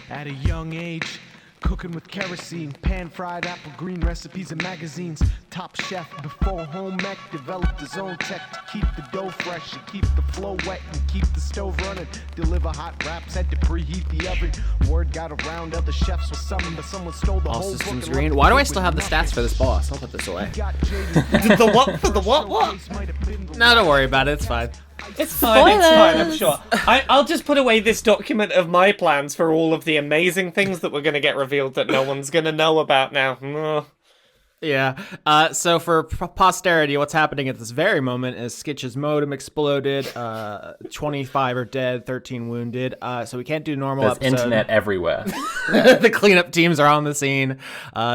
At a young age, cooking with kerosene, pan-fried apple green recipes in magazines. Top chef before home ec developed his own tech to keep the dough fresh and keep the flow wet and keep the stove running. Deliver hot wraps, had to preheat the oven. Word got around, other chefs were summoned, but someone stole the All whole systems book. green. Why do I still have the stats for this boss? I'll put this away. The what? For the what? No, don't worry about it. It's fine. It's fine, I'm sure. I'll just put away this document of my plans for all of the amazing things that were going to get revealed that no one's going to know about now. Yeah. So for posterity, what's happening at this very moment is Skitch's modem exploded. 25 are dead, 13 wounded. So we can't do normal There's episode. internet everywhere. The cleanup teams are on the scene.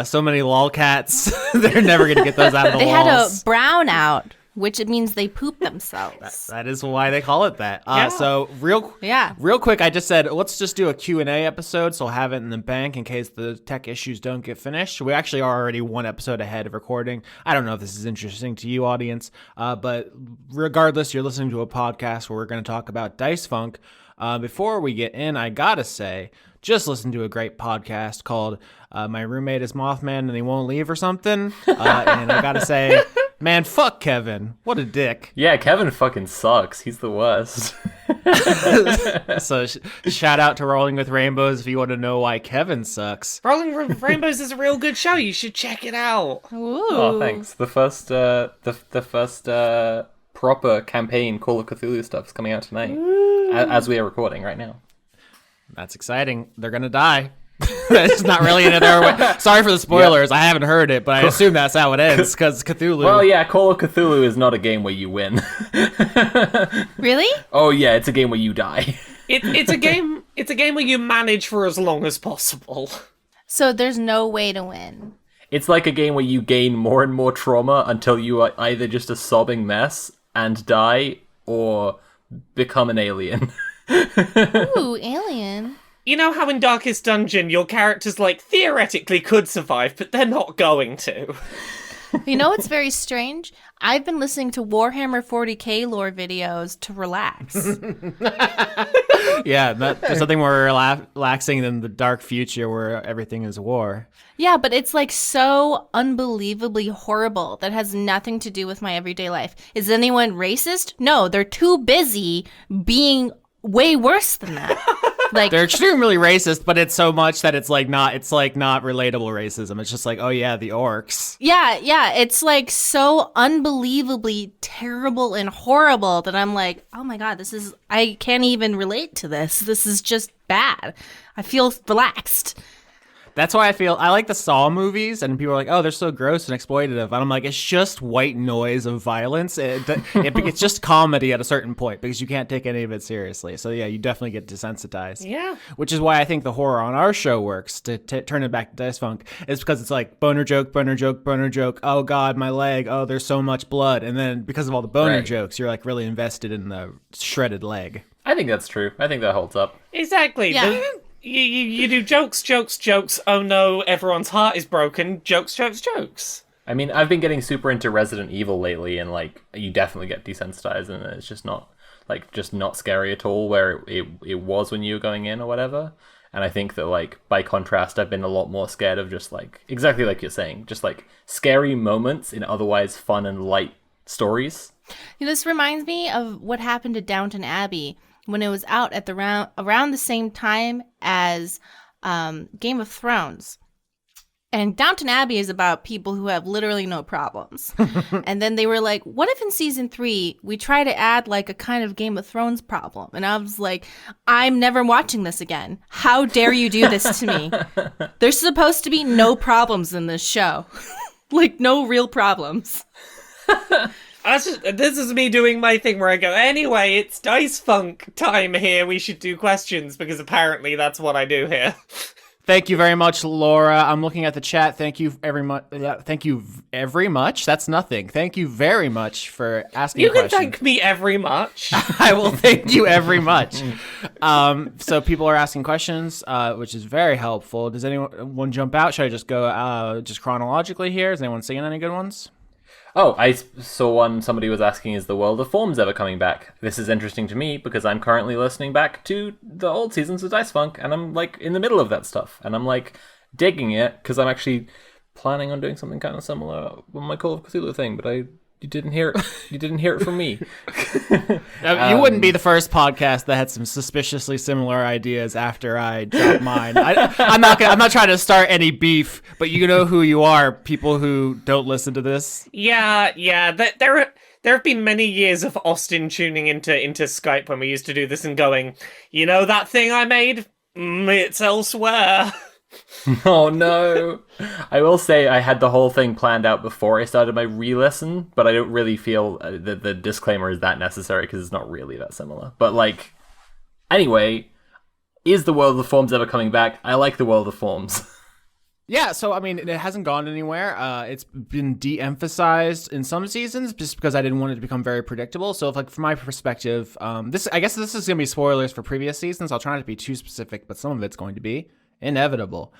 So many lolcats. They're never going to get those out of the They walls. had a brown out, which it means they poop themselves. That is why they call it that. So real quick, I just said, let's just do a Q&A episode, so I'll have it in the bank in case the tech issues don't get finished. We actually are already one episode ahead of recording. I don't know if this is interesting to you, audience, but regardless, you're listening to a podcast where we're going to talk about Dice Funk. Before we get in, I gotta say, just listen to a great podcast called My Roommate is Mothman and He Won't Leave or something. And I gotta say, man, fuck Kevin. What a dick. Yeah, Kevin fucking sucks. He's the worst. So shout out to Rolling with Rainbows if you want to know why Kevin sucks. Rolling with Rainbows is a real good show. You should check it out. Ooh. Oh, thanks. The first proper campaign Call of Cthulhu stuff is coming out tonight, as we are recording right now. That's exciting. They're gonna die. That's not really another way. Sorry for the spoilers. I haven't heard it, but I assume that's how it ends because Cthulhu. Well, yeah, Call of Cthulhu is not a game where you win. Really? Oh yeah, it's a game where you die. It's a game. It's a game where you manage for as long as possible. So there's no way to win. It's like a game where you gain more and more trauma until you are either just a sobbing mess and die, or become an alien. Ooh, alien. You know how in Darkest Dungeon your characters, like, theoretically could survive, but they're not going to. You know what's very strange? I've been listening to Warhammer 40k lore videos to relax. Yeah, there's something more relaxing than the dark future where everything is war. Yeah, but it's like so unbelievably horrible that has nothing to do with my everyday life. Is anyone racist? No, they're too busy being way worse than that. Like, they're extremely racist, but it's so much that it's like not relatable racism. It's just like, oh yeah, the orcs. yeah, it's like so unbelievably terrible and horrible that I'm like, oh my god, I can't even relate to this. This is just bad. I feel relaxed. That's why I like the Saw movies, and people are like, oh, they're so gross and exploitative. And I'm like, it's just white noise of violence. It's just comedy at a certain point because you can't take any of it seriously. So yeah, you definitely get desensitized. Yeah. Which is why I think the horror on our show works, to turn it back to Dice Funk, is because it's like boner joke, boner joke, boner joke. Oh God, my leg. Oh, there's so much blood. And then because of all the boner jokes, you're like really invested in the shredded leg. I think that's true. I think that holds up. Exactly. Yeah. You do jokes. Oh no, everyone's heart is broken. Jokes. I mean, I've been getting super into Resident Evil lately, and like, you definitely get desensitized, and it's just not scary at all where it was when you were going in or whatever. And I think that, like, by contrast, I've been a lot more scared of just like, exactly like you're saying, just like scary moments in otherwise fun and light stories. This reminds me of what happened to Downton Abbey when it was out at around the same time as Game of Thrones. And Downton Abbey is about people who have literally no problems. And then they were like, what if in season 3 we try to add like a kind of Game of Thrones problem? And I was like, I'm never watching this again. How dare you do this to me? There's supposed to be no problems in this show. Like, no real problems. This is me doing my thing where I go, anyway, it's Dice Funk time here. We should do questions because apparently that's what I do here. Thank you very much, Laura. I'm looking at the chat. Thank you very much. That's nothing. Thank you very much for asking You questions. can thank me every much. I will thank you every much. So people are asking questions, which is very helpful. Does anyone jump out? Should I just go just chronologically here? Is anyone seeing any good ones? Oh, I saw one. Somebody was asking, is the World of Forms ever coming back? This is interesting to me because I'm currently listening back to the old seasons of Dice Funk, and I'm like in the middle of that stuff, and I'm like digging it because I'm actually planning on doing something kind of similar with my Call of Cthulhu thing, but you didn't hear it. You didn't hear it from me. You wouldn't be the first podcast that had some suspiciously similar ideas after I dropped mine. I'm not trying to start any beef, but you know who you are. People who don't listen to this. Yeah. There have been many years of Austin tuning into Skype when we used to do this and going, you know that thing I made? It's elsewhere. Oh no. I will say I had the whole thing planned out before I started my re-listen, but I don't really feel that the disclaimer is that necessary because it's not really that similar. But like, anyway, is the World of Forms ever coming back? I like the World of Forms. Yeah, so I mean, it hasn't gone anywhere. It's been de-emphasized in some seasons just because I didn't want it to become very predictable. So, from my perspective, I guess this is gonna be spoilers for previous seasons. I'll try not to be too specific, but some of it's going to be inevitable.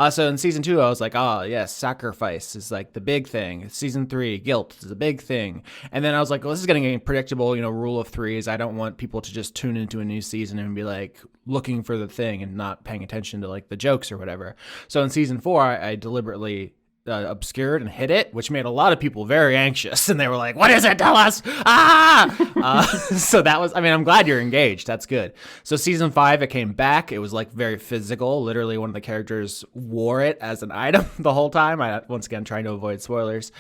So in season 2, I was like, oh yes, sacrifice is like the big thing. Season 3, guilt is a big thing. And then I was like, well, this is getting predictable, rule of threes. I don't want people to just tune into a new season and be like looking for the thing and not paying attention to like the jokes or whatever. So in season 4, I deliberately obscured and hid it, which made a lot of people very anxious, and they were like, what is it, tell us? So that was, I'm glad you're engaged. That's good. So season 5, it came back. It was like very physical. Literally one of the characters wore it as an item the whole time. I, once again, trying to avoid spoilers.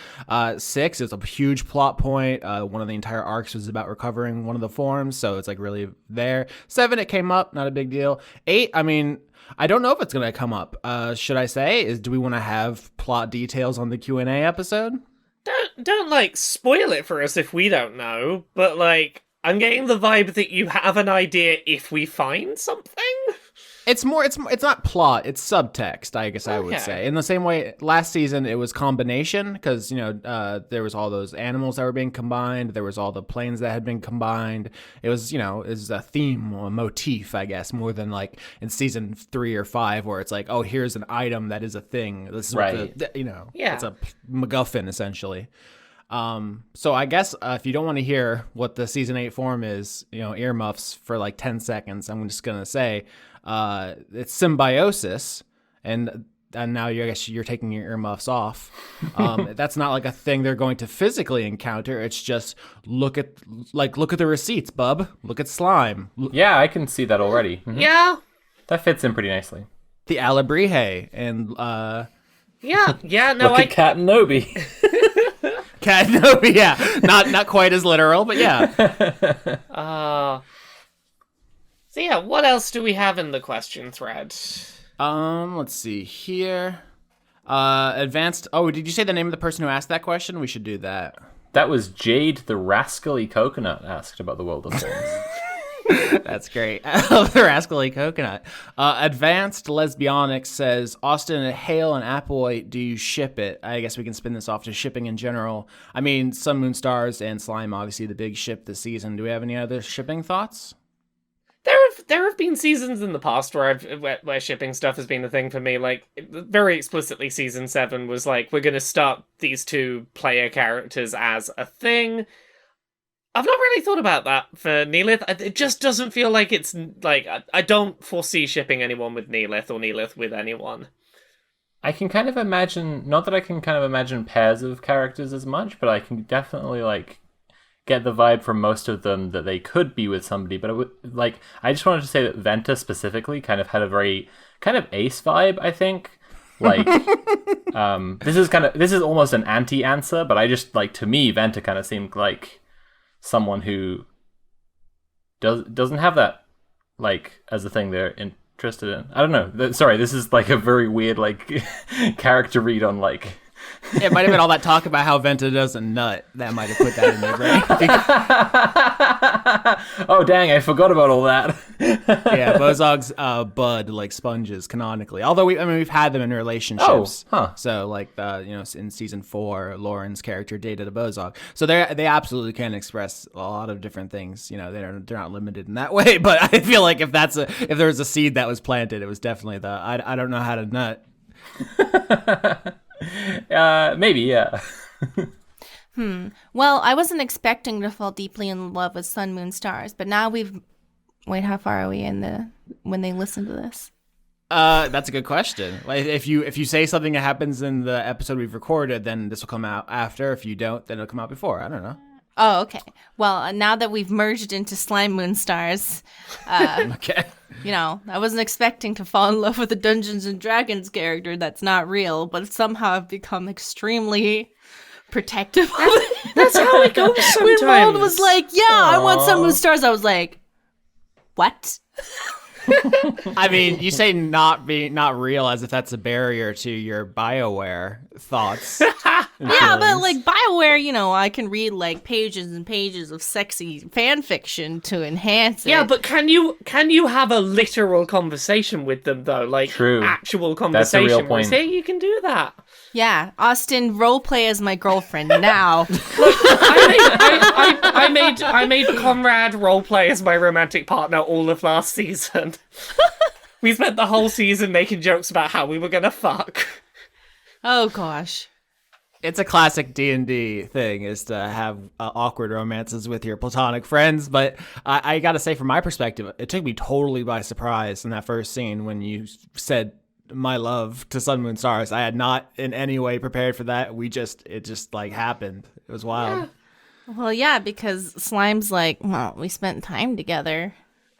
6 is a huge plot point. One of the entire arcs was about recovering one of the forms, so it's like really there. 7, it came up, not a big deal. 8, I don't know if it's going to come up. Should I say? Do we want to have plot details on the Q&A episode? Don't like spoil it for us if we don't know, but like I'm getting the vibe that you have an idea if we find something. It's not plot, it's subtext, I guess I would say. In the same way, last season it was combination because, there was all those animals that were being combined. There was all the planes that had been combined. It was, it was a theme or a motif, I guess, more than like in season 3 or 5 where it's like, oh, here's an item that is a thing. This is right. It's a MacGuffin essentially. So I guess if you don't want to hear what the season 8 form is, earmuffs for like 10 seconds, I'm just going to say, it's symbiosis, and now I guess you're taking your earmuffs off. That's not like a thing they're going to physically encounter. It's just look at the receipts, bub. Look at slime. Yeah, I can see that already. Mm-hmm. Yeah, that fits in pretty nicely. The Alabrije and look at Cat and Nobi. Cat and Nobi, yeah, not quite as literal, but yeah. So yeah, what else do we have in the question thread? Let's see here. Advanced. Oh, did you say the name of the person who asked that question? We should do that. That was Jade the Rascally Coconut asked about the World of Forms. That's great. The Rascally Coconut. Advanced Lesbionics says, Austin, Hale and Applewhite, do you ship it? I guess we can spin this off to shipping in general. Sun, Moon, Stars, and Slime, obviously the big ship this season. Do we have any other shipping thoughts? There have been seasons in the past where shipping stuff has been a thing for me. Like, very explicitly, season 7 was like, we're going to start these 2 player characters as a thing. I've not really thought about that for Neelith. It just doesn't feel like it's like I don't foresee shipping anyone with Neelith or Neelith with anyone. I can kind of imagine, not that I can kind of imagine pairs of characters as much, but I can definitely like get the vibe from most of them that they could be with somebody. But I just wanted to say that Venta specifically kind of had a very kind of Ace vibe, I think. Like, this is almost an anti-answer, but I just like, to me, Venta kind of seemed like someone who doesn't have that like as a thing they're interested in. I don't know. Sorry, this is like a very weird like character read on like. It might have been all that talk about how Venta doesn't nut that might have put that in their brain. Oh dang, I forgot about all that. Yeah, Bozog's bud like sponges canonically. Although we've had them in relationships. Oh, huh. So like in season 4, Lauren's character dated a Bozog. So they absolutely can express a lot of different things. They're not limited in that way. But I feel like if there was a seed that was planted, it was definitely the I don't know how to nut. Maybe, yeah. Well, I wasn't expecting to fall deeply in love with Sun, Moon, Stars, but now we've... Wait, how far are we when they listen to this? That's a good question. Like, if you say something that happens in the episode we've recorded, then this will come out after. If you don't, then it'll come out before. I don't know. Oh, okay. Well, now that we've merged into Slime, Moon, Stars, Okay. I wasn't expecting to fall in love with a Dungeons and Dragons character that's not real, but somehow I've become extremely protective of it. That's how it goes sometimes. When Mold was like, I want Sun, Moon, Stars, I was like, what? I mean, you say not real as if that's a barrier to your BioWare thoughts. Yeah, but like BioWare, I can read like pages and pages of sexy fan fiction to enhance it. Yeah, but can you have a literal conversation with them though? Like True. Actual conversation. That's a real point. Say you can do that. Yeah, Austin, roleplay as my girlfriend now. I made Conrad roleplay as my romantic partner all of last season. We spent the whole season making jokes about how we were gonna fuck. Oh gosh. It's a classic D&D thing, is to have awkward romances with your platonic friends. But I gotta say, from my perspective, it took me totally by surprise in that first scene when you said my love to Sun, Moon, Stars. I had not in any way prepared for that. It just like happened. It was wild. Yeah. Well, yeah, because Slime's like, well, we spent time together.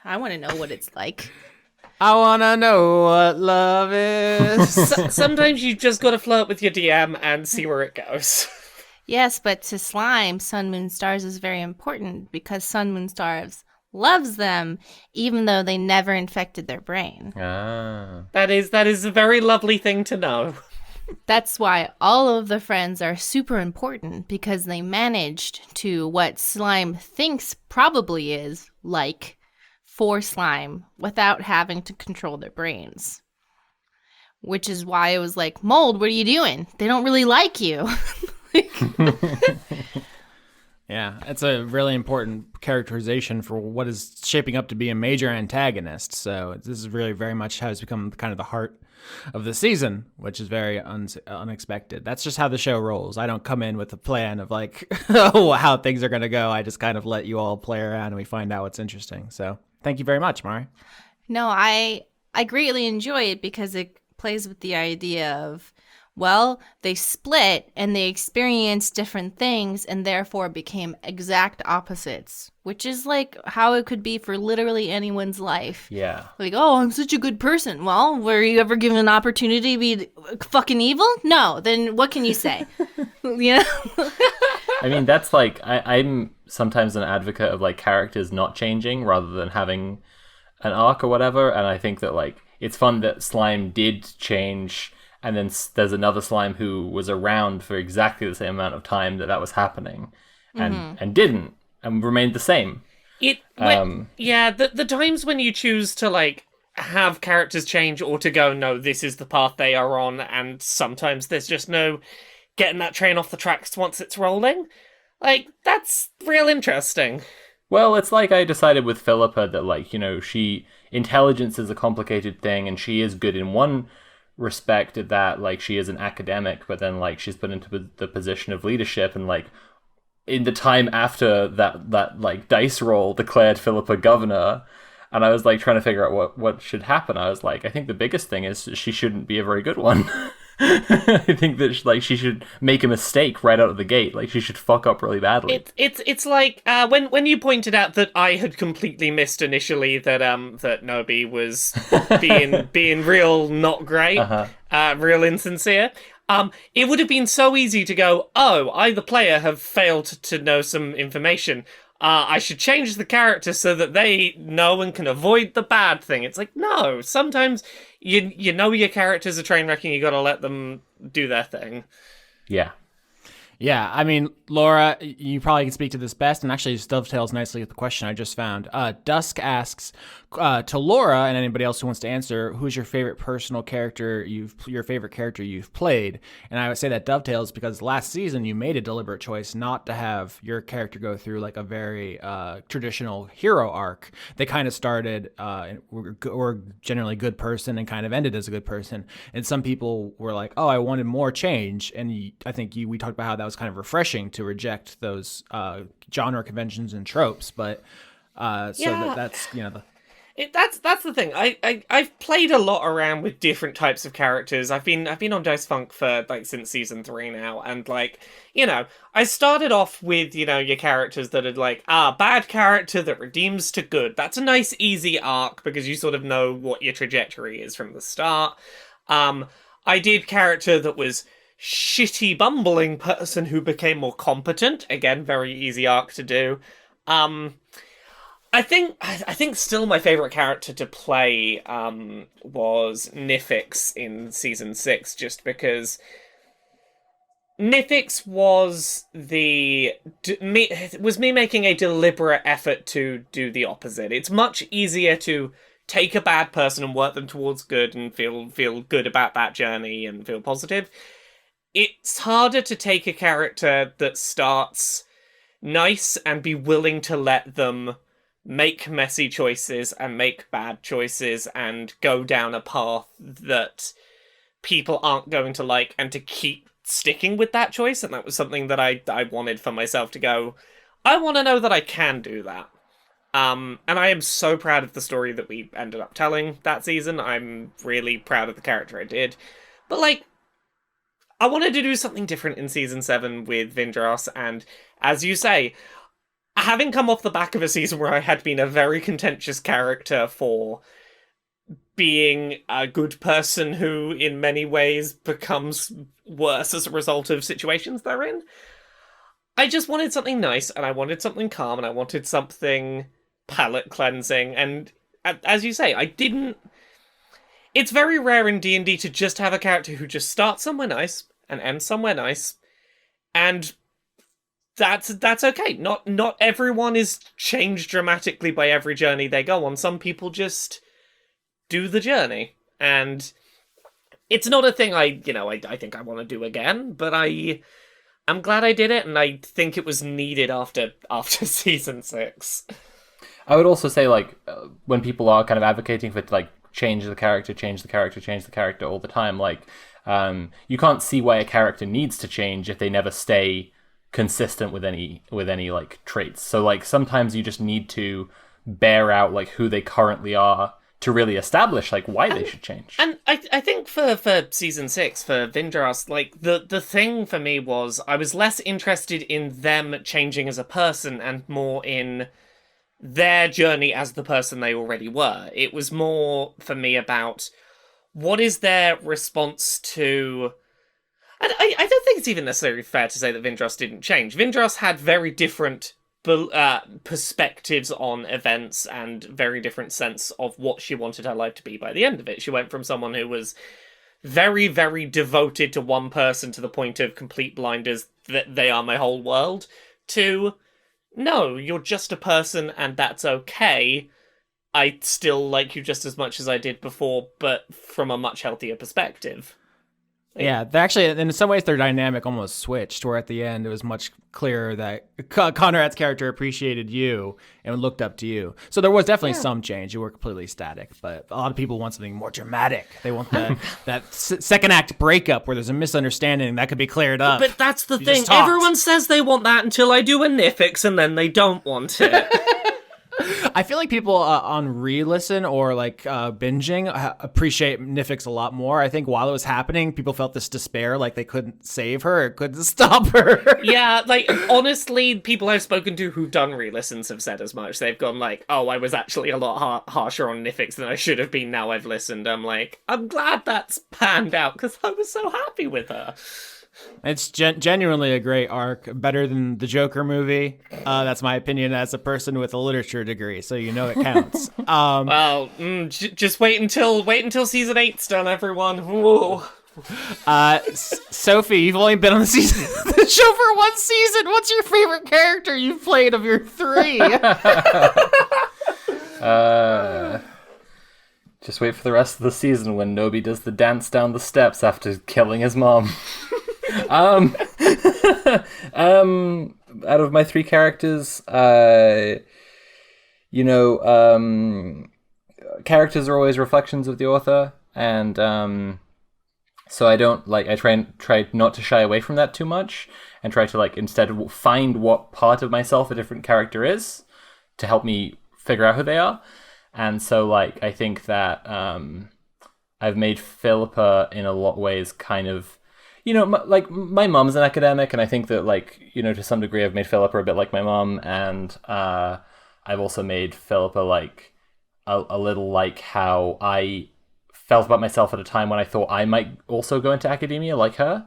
I want to know what it's like. I want to know what love is. Sometimes you just got to flirt with your DM and see where it goes. Yes, but to Slime, Sun, Moon, Stars is very important because Sun, Moon, Stars loves them, even though they never infected their brain. Ah. That is a very lovely thing to know. That's why all of the friends are super important, because they managed to what Slime thinks probably is like for Slime without having to control their brains. Which is why it was like, Mold, what are you doing? They don't really like you. Yeah, it's a really important characterization for what is shaping up to be a major antagonist. So this is really very much has become kind of the heart of the season, which is very unexpected. That's just how the show rolls. I don't come in with a plan of like how things are going to go. I just kind of let you all play around and we find out what's interesting. So thank you very much, Mari. No, I greatly enjoy it because it plays with the idea of, well, they split and they experienced different things and therefore became exact opposites, which is like how it could be for literally anyone's life. Yeah. Like, oh, I'm such a good person. Well, were you ever given an opportunity to be fucking evil? No. Then what can you say? You know? I mean, that's like, I'm sometimes an advocate of like characters not changing rather than having an arc or whatever. And I think that like, it's fun that Slime did change. And then there's another Slime who was around for exactly the same amount of time that was happening, and didn't, and remained the same. The times when you choose to like have characters change or to go, no, this is the path they are on, and sometimes there's just no getting that train off the tracks once it's rolling. Like, that's real interesting. Well, it's like I decided with Philippa that like, intelligence is a complicated thing, and she is good in one respect at that, like she is an academic, but then like she's put into the position of leadership, and like in the time after that like dice roll declared Philippa governor, and I was like trying to figure out what should happen. I was like, I think the biggest thing is she shouldn't be a very good one. I think that like she should make a mistake right out of the gate. Like she should fuck up really badly. It's like when you pointed out that I had completely missed initially that that Nobi was being real not great, real insincere. It would have been so easy to go, oh, I the player have failed to know some information. I should change the character so that they know and can avoid the bad thing. It's like, no, sometimes you know your character's a train wreck and you gotta let them do their thing. Yeah. Yeah, I mean, Laura, you probably can speak to this best, and actually it dovetails nicely with the question I just found. Dusk asks, to Laura and anybody else who wants to answer, who's your favorite personal character your favorite character you've played? And I would say that dovetails because last season you made a deliberate choice not to have your character go through like a very traditional hero arc. They kind of started were generally good person and kind of ended as a good person. And some people were like, oh, I wanted more change. And I think we talked about how that was kind of refreshing to reject those genre conventions and tropes. But that's that's the thing. I've played a lot around with different types of characters. I've been on Dice Funk for like since season 3 now, and like, you know, I started off with, you know, your characters that are like, bad character that redeems to good. That's a nice easy arc because you sort of know what your trajectory is from the start. I did character that was shitty bumbling person who became more competent. Again, very easy arc to do. I think still my favorite character to play was Nifix in season 6, just because Nifix was me making a deliberate effort to do the opposite. It's much easier to take a bad person and work them towards good and feel good about that journey and feel positive. It's harder to take a character that starts nice and be willing to let them make messy choices and make bad choices and go down a path that people aren't going to like, and to keep sticking with that choice. And that was something that I wanted for myself to go, I want to know that I can do that. And I am so proud of the story that we ended up telling that season. I'm really proud of the character I did. But like, I wanted to do something different in season 7 with Vindros, and as you say, having come off the back of a season where I had been a very contentious character for being a good person who in many ways becomes worse as a result of situations they're in, I just wanted something nice, and I wanted something calm, and I wanted something palate cleansing, and as you say, it's very rare in D&D to just have a character who just starts somewhere nice and ends somewhere nice, and that's okay. Not everyone is changed dramatically by every journey they go on. Some people just do the journey, and it's not a thing I think I want to do again, but I'm glad I did it, and I think it was needed after season 6. I would also say, like, when people are kind of advocating for, like, change the character all the time, like, you can't see why a character needs to change if they never stay consistent with any like traits. So like sometimes you just need to bear out like who they currently are to really establish like why they should change. And I think for season 6 for Vindros, like the thing for me was I was less interested in them changing as a person and more in their journey as the person they already were. It was more for me about what is their response to... And I don't think it's even necessarily fair to say that Vindros didn't change. Vindros had very different perspectives on events and very different sense of what she wanted her life to be by the end of it. She went from someone who was very, very devoted to one person to the point of complete blinders, that they are my whole world, to, no, you're just a person and that's okay. I still like you just as much as I did before, but from a much healthier perspective. Yeah, they actually, in some ways, their dynamic almost switched, where at the end it was much clearer that Conrad's character appreciated you and looked up to you. So there was definitely some change. You were completely static, but a lot of people want something more dramatic. They want that second act breakup where there's a misunderstanding that could be cleared up. But that's the thing. Everyone says they want that until I do a Nifix, and then they don't want it. I feel like people on re-listen or like binging appreciate Nifix a lot more. I think while it was happening, people felt this despair, like they couldn't save her, or couldn't stop her. Yeah, like honestly, people I've spoken to who've done re-listens have said as much. They've gone like, "Oh, I was actually a lot harsher on Nifix than I should have been. Now I've listened." I'm like, I'm glad that's panned out because I was so happy with her. It's genuinely a great arc, better than the Joker movie. That's my opinion as a person with a literature degree, so you know it counts. Just wait until season 8's done, everyone. Whoa. Sophie, you've only been on the show for one season. What's your favorite character you've played of your 3? Just wait for the rest of the season when Nobi does the dance down the steps after killing his mom. Out of my 3 characters, characters are always reflections of the author, and so I don't I try not to shy away from that too much, and try to instead find what part of myself a different character is to help me figure out who they are. And so I think that I've made Philippa in a lot of ways kind of, my mom's an academic, and I think that to some degree I've made Philippa a bit like my mom, and I've also made Philippa a little like how I felt about myself at a time when I thought I might also go into academia like her.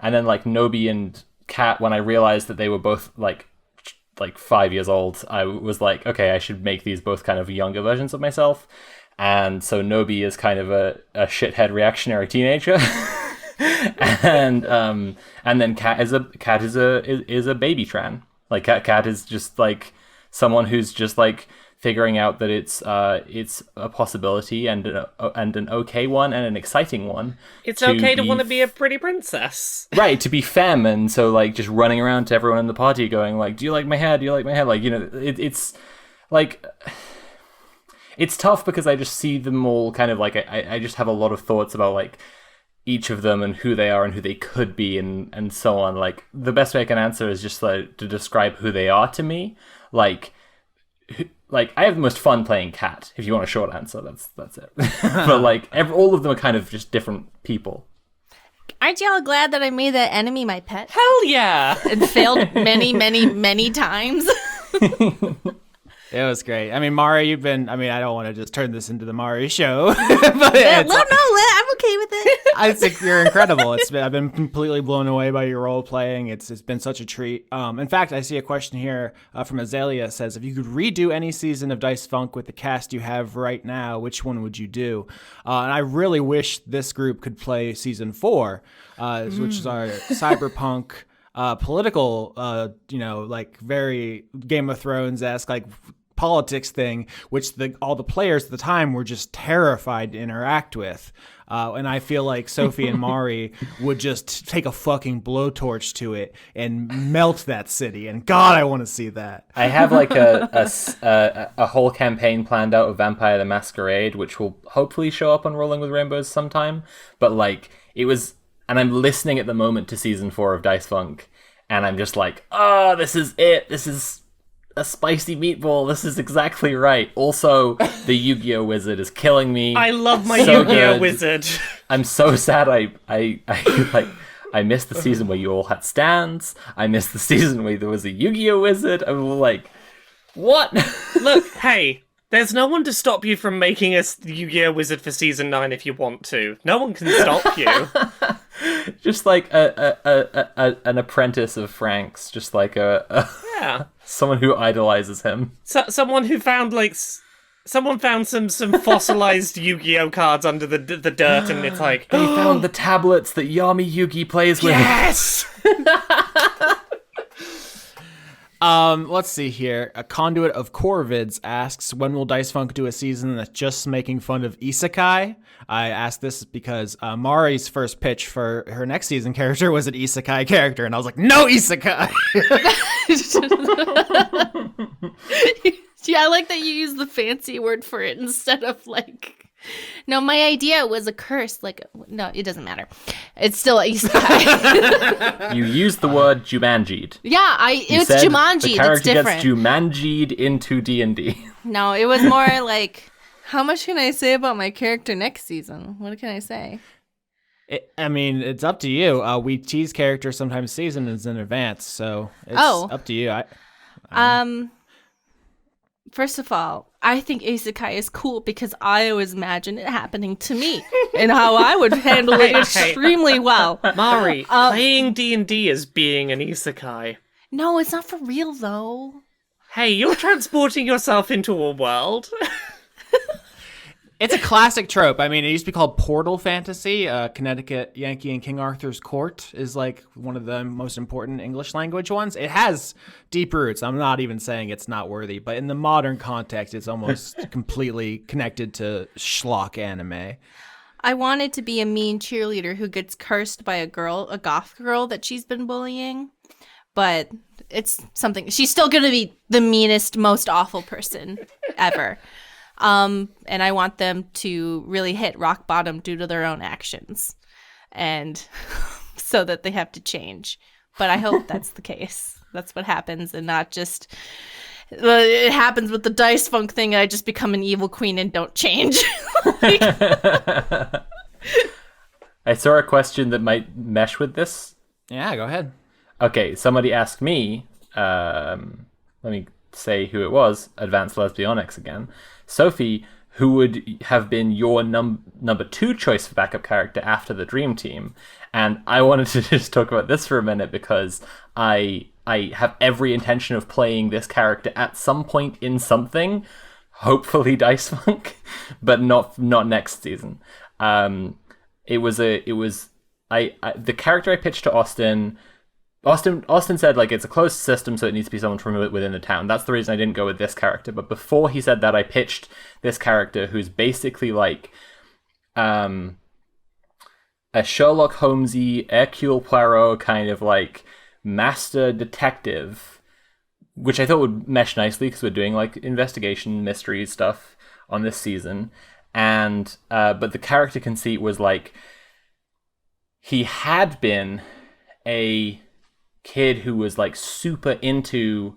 And then Nobi and Kat, when I realized that they were both 5 years old, I was like, okay, I should make these both kind of younger versions of myself. And so Nobi is kind of a shithead reactionary teenager. and then Kat is a baby tran. Kat is just someone who's just figuring out that it's a possibility and an okay one and an exciting one. It's okay to want to be a pretty princess. Right, to be femme, and so just running around to everyone in the party going do you like my hair? Do you like my hair? It's tough because I just see them all kind of I just have a lot of thoughts about each of them and who they are and who they could be and so on. The best way I can answer is just to describe who they are to me. I have the most fun playing Kat. If you want a short answer, that's it. But all of them are kind of just different people. Aren't y'all glad that I made that enemy my pet? Hell yeah! And failed many, many, many times. It was great. I mean, Mari, I don't want to just turn this into the Mari show. But I'm okay with it. I think you're incredible. I've been completely blown away by your role playing. It's been such a treat. In fact, I see a question here from Azalea. It says, if you could redo any season of Dice Funk with the cast you have right now, which one would you do? And I really wish this group could play season 4, which is our cyberpunk political, very Game of Thrones-esque, politics thing, which all the players at the time were just terrified to interact with. And I feel like Sophie and Mari would just take a fucking blowtorch to it and melt that city. And God, I want to see that. I have a whole campaign planned out of Vampire the Masquerade, which will hopefully show up on Rolling with Rainbows sometime. But it was, and I'm listening at the moment to season 4 of Dice Funk, and I'm just this is it. This is a spicy meatball. This is exactly right. Also, the Yu-Gi-Oh wizard is killing me. I love my Yu-Gi-Oh wizard. I'm so sad. I missed the season where you all had stands. I missed the season where there was a Yu-Gi-Oh wizard. I'm what? Look, hey, there's no one to stop you from making a Yu-Gi-Oh wizard for season 9 if you want to. No one can stop you. Just an apprentice of Frank's, just yeah, someone who idolizes him. Someone who found someone found some fossilized Yu-Gi-Oh cards under the dirt, and it's they found the tablets that Yami Yugi plays with. Yes. Let's see here. A conduit of Corvids asks, when will Dice Funk do a season that's just making fun of isekai? I asked this because Mari's first pitch for her next season character was an isekai character, and I was like, no isekai! Yeah, I like that you use the fancy word for it instead of No, my idea was a curse. No, it doesn't matter. It's still isekai. You used the word Jumanji'd. Yeah, it's Jumanji. The character that's gets Jumanji'd into D&D. No, it was more how much can I say about my character next season? What can I say? It's up to you. We tease characters sometimes seasons in advance, so it's up to you. First of all, I think isekai is cool because I always imagine it happening to me and how I would handle it extremely well. Mari, playing D&D is being an isekai. No, it's not for real, though. Hey, you're transporting yourself into a world. It's a classic trope. I mean, it used to be called Portal Fantasy. Connecticut Yankee and King Arthur's Court is like one of the most important English language ones. It has deep roots. I'm not even saying it's not worthy, but in the modern context, it's almost completely connected to schlock anime. I wanted to be a mean cheerleader who gets cursed by a goth girl that she's been bullying, but it's something. She's still going to be the meanest, most awful person ever. And I want them to really hit rock bottom due to their own actions, and so that they have to change. But I hope that's the case. That's what happens, and not just it happens with the dice funk thing. I just become an evil queen and don't change. I saw a question that might mesh with this. Yeah, go ahead. Okay, somebody asked me, let me say who it was, Advanced Lesbionics again. Sophie, who would have been your number 2 choice for backup character after the Dream Team? And I wanted to just talk about this for a minute because I have every intention of playing this character at some point in something, hopefully Dice Funk, but not next season. The character I pitched to Austin said, like, it's a closed system, so it needs to be someone from within the town. That's the reason I didn't go with this character. But before he said that, I pitched this character who's basically like a Sherlock Holmesy, Hercule Poirot kind of like master detective, which I thought would mesh nicely because we're doing like investigation mystery stuff on this season. And but the character conceit was like he had been a kid who was like super into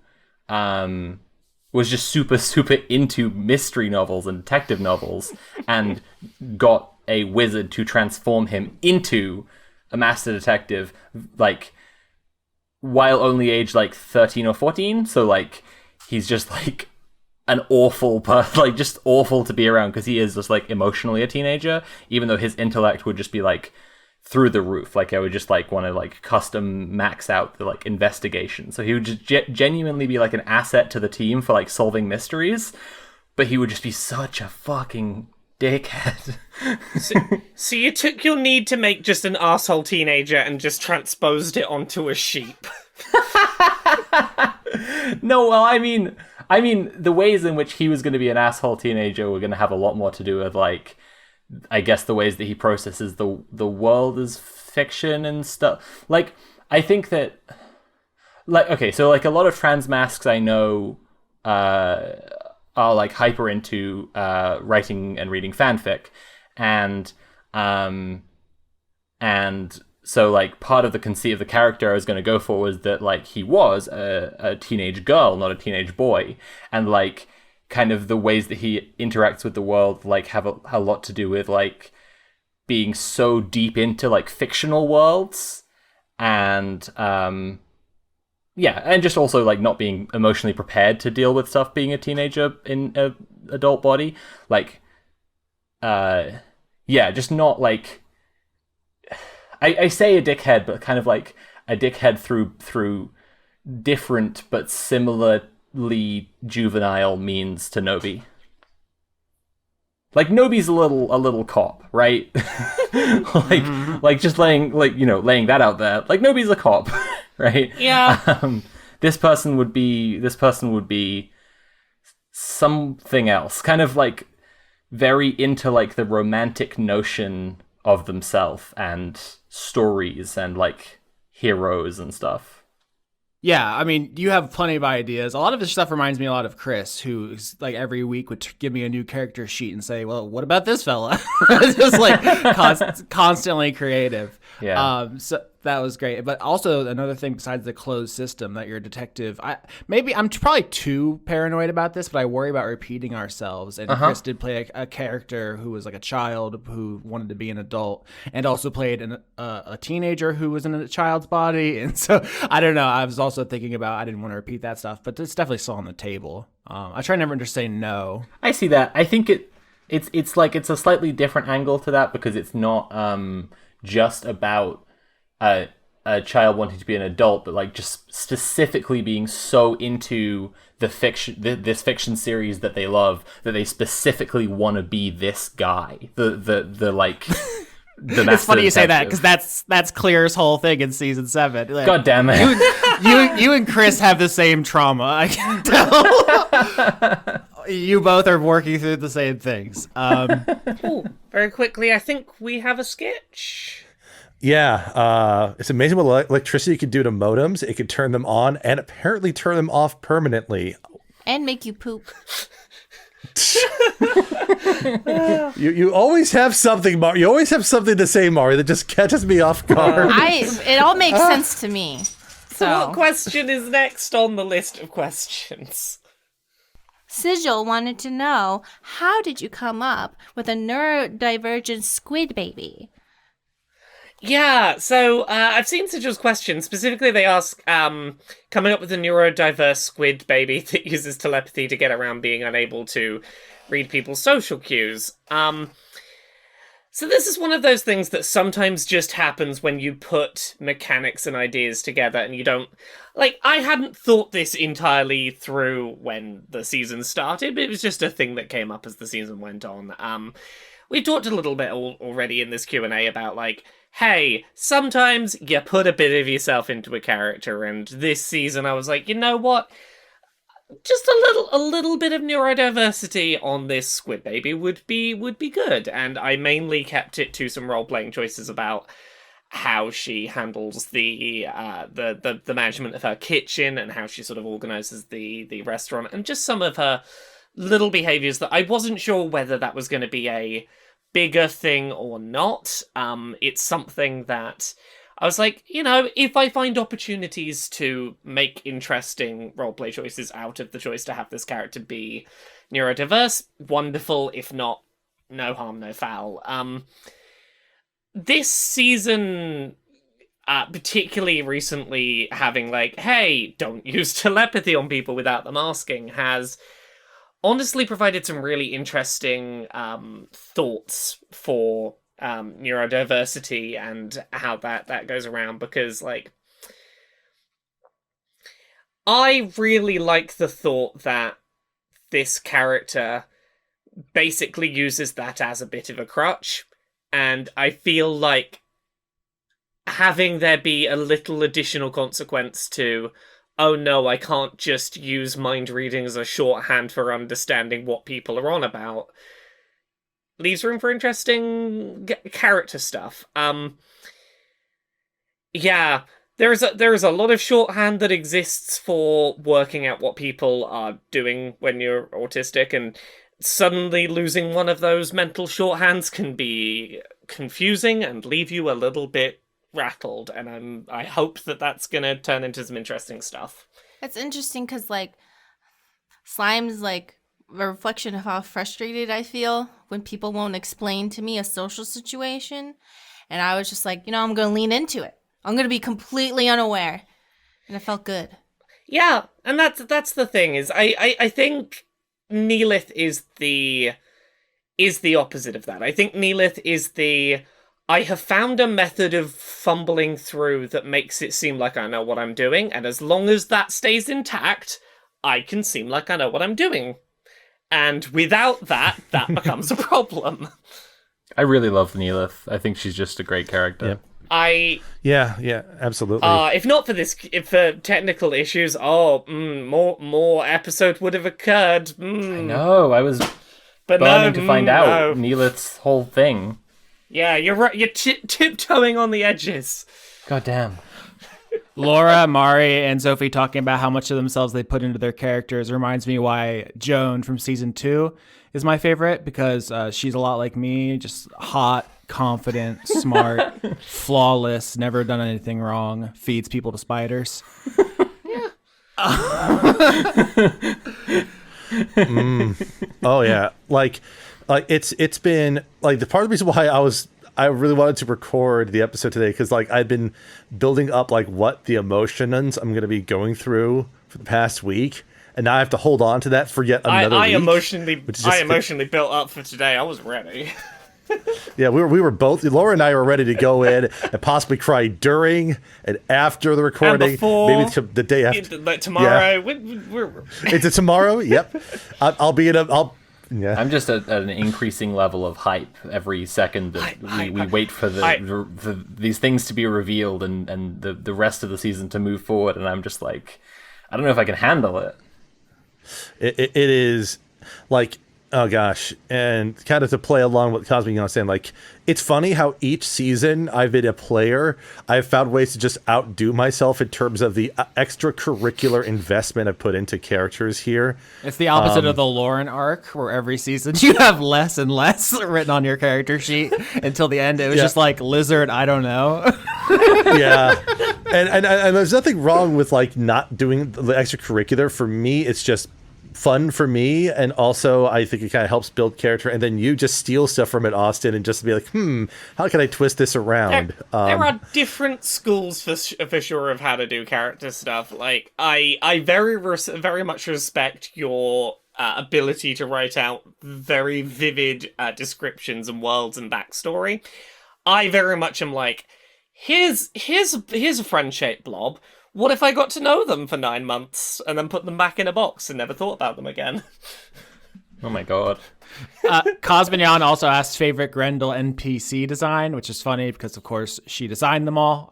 was just super into mystery novels and detective novels, and got a wizard to transform him into a master detective, like while only aged like 13 or 14. So like he's just like an awful person, like just awful to be around because he is just like emotionally a teenager, even though his intellect would just be like through the roof. Like I would just like want to like custom max out the like investigation. So he would just genuinely be like an asset to the team for like solving mysteries, but he would just be such a fucking dickhead. So you took your need to make just an asshole teenager and just transposed it onto a sheep. No, well, I mean, the ways in which he was going to be an asshole teenager were going to have a lot more to do with, like, I guess the ways that he processes the world as fiction and stuff. Like, I think that, like, okay, so like a lot of trans masks I know are like hyper into writing and reading fanfic, and so like part of the conceit of the character I was going to go for was that like he was a teenage girl, not a teenage boy, and like kind of the ways that he interacts with the world like have a lot to do with like being so deep into like fictional worlds, and yeah, and just also like not being emotionally prepared to deal with stuff being a teenager in a adult body, like yeah, just not like I say a dickhead, but kind of like a dickhead through different but similarly juvenile means to Nobi. Like Nobi's a little cop, right? like just laying that out there. Like Nobi's a cop, right? Yeah. This person would be something else, kind of like very into like the romantic notion of themselves and stories and like heroes and stuff. Yeah, I mean, you have plenty of ideas. A lot of this stuff reminds me a lot of Chris, who's like every week would give me a new character sheet and say, well, what about this fella? Just like constantly creative. Yeah. So that was great. But also another thing besides the closed system that you're a detective, I'm probably too paranoid about this, but I worry about repeating ourselves. And Chris did play a character who was like a child who wanted to be an adult, and also played a teenager who was in a child's body. And so I don't know. I was also thinking about, I didn't want to repeat that stuff, but it's definitely still on the table. I try never to say no. I see that. I think it's like it's a slightly different angle to that because it's not just about a child wanting to be an adult, but like just specifically being so into the fiction, this fiction series that they love, that they specifically want to be this guy, the like. It's funny you say that, because that's Clear's whole thing in season 7. Like, God damn it! You and Chris have the same trauma. I can tell. You both are working through the same things. Ooh, very quickly, I think we have a sketch. Yeah, it's amazing what electricity can do to modems. It can turn them on and apparently turn them off permanently. And make you poop. You always have something, Mari. You always have something to say, Mari, that just catches me off guard. It all makes sense to me. So what question is next on the list of questions? Sigil wanted to know, how did you come up with a neurodivergent squid baby? Yeah, so I've seen Sigil's question. Specifically, they ask, coming up with a neurodiverse squid baby that uses telepathy to get around being unable to read people's social cues. So this is one of those things that sometimes just happens when you put mechanics and ideas together and you don't... Like, I hadn't thought this entirely through when the season started, but it was just a thing that came up as the season went on. We talked a little bit already in this Q&A about, like, hey, sometimes you put a bit of yourself into a character, and this season I was like, you know what? Just a little bit of neurodiversity on this squid baby would be good, and I mainly kept it to some role-playing choices about how she handles the management of her kitchen and how she sort of organizes the restaurant, and just some of her little behaviors that I wasn't sure whether that was going to be a bigger thing or not. It's something that I was like, you know, if I find opportunities to make interesting roleplay choices out of the choice to have this character be neurodiverse, wonderful. If not, no harm, no foul. This season, particularly recently, having like, hey, don't use telepathy on people without them asking, has honestly provided some really interesting thoughts for neurodiversity and how that goes around, because like I really like the thought that this character basically uses that as a bit of a crutch, and I feel like having there be a little additional consequence to, oh no, I can't just use mind reading as a shorthand for understanding what people are on about, leaves room for interesting character stuff. Yeah, there is a lot of shorthand that exists for working out what people are doing when you're autistic, and suddenly losing one of those mental shorthands can be confusing and leave you a little bit rattled, and I hope that that's gonna turn into some interesting stuff. It's interesting because like slime's like a reflection of how frustrated I feel when people won't explain to me a social situation, and I was just like, you know, I'm gonna lean into it. I'm gonna be completely unaware, and it felt good. Yeah, and that's the thing is I think Neelith is the opposite of that. I think Neelith is the, I have found a method of fumbling through that makes it seem like I know what I'm doing, and as long as that stays intact, I can seem like I know what I'm doing. And without that becomes a problem. I really love Neelith. I think she's just a great character. Yeah. Yeah, absolutely. If not for this, if for technical issues, more episode would have occurred. I know. I was burning to find out Neelith's whole thing. Yeah, you're right. You're tiptoeing on the edges. God damn. Laura, Mari, and Sophie talking about how much of themselves they put into their characters reminds me why Joan from season 2 is my favorite, because she's a lot like me, just hot, confident, smart, flawless, never done anything wrong, feeds people to spiders. Yeah. Oh yeah, like it's been like the part of the reason why I really wanted to record the episode today, because like I'd been building up like what the emotions I'm going to be going through for the past week, and now I have to hold on to that for yet another week. I emotionally built up for today. I was ready. Yeah, we were both. Laura and I were ready to go in and possibly cry during and after the recording, and before, maybe the day after. Like tomorrow. Yeah. Is it tomorrow? Yep. I'll be in a. Yeah. I'm just at an increasing level of hype every second that we wait for these things to be revealed and the rest of the season to move forward, and I'm just like, I don't know if I can handle it. It is like, oh gosh, and kind of to play along with Cosby, saying, like, it's funny how each season I've been a player, I've found ways to just outdo myself in terms of the extracurricular investment I've put into characters here. It's the opposite of the Lauren arc, where every season you have less and less written on your character sheet until the end. It was just like Lizard, I don't know. Yeah. And there's nothing wrong with like not doing the extracurricular. For me, it's just fun for me, and also I think it kind of helps build character, and then you just steal stuff from it, Austin, and just be like, how can I twist this around? There are different schools for sure of how to do character stuff. Like, I very much respect your ability to write out very vivid descriptions and worlds and backstory. I very much am like, here's a friend-shaped blob. What if I got to know them for 9 months and then put them back in a box and never thought about them again? Oh my god. Cosmignon also asked favorite Grendel NPC design, which is funny because, of course, she designed them all.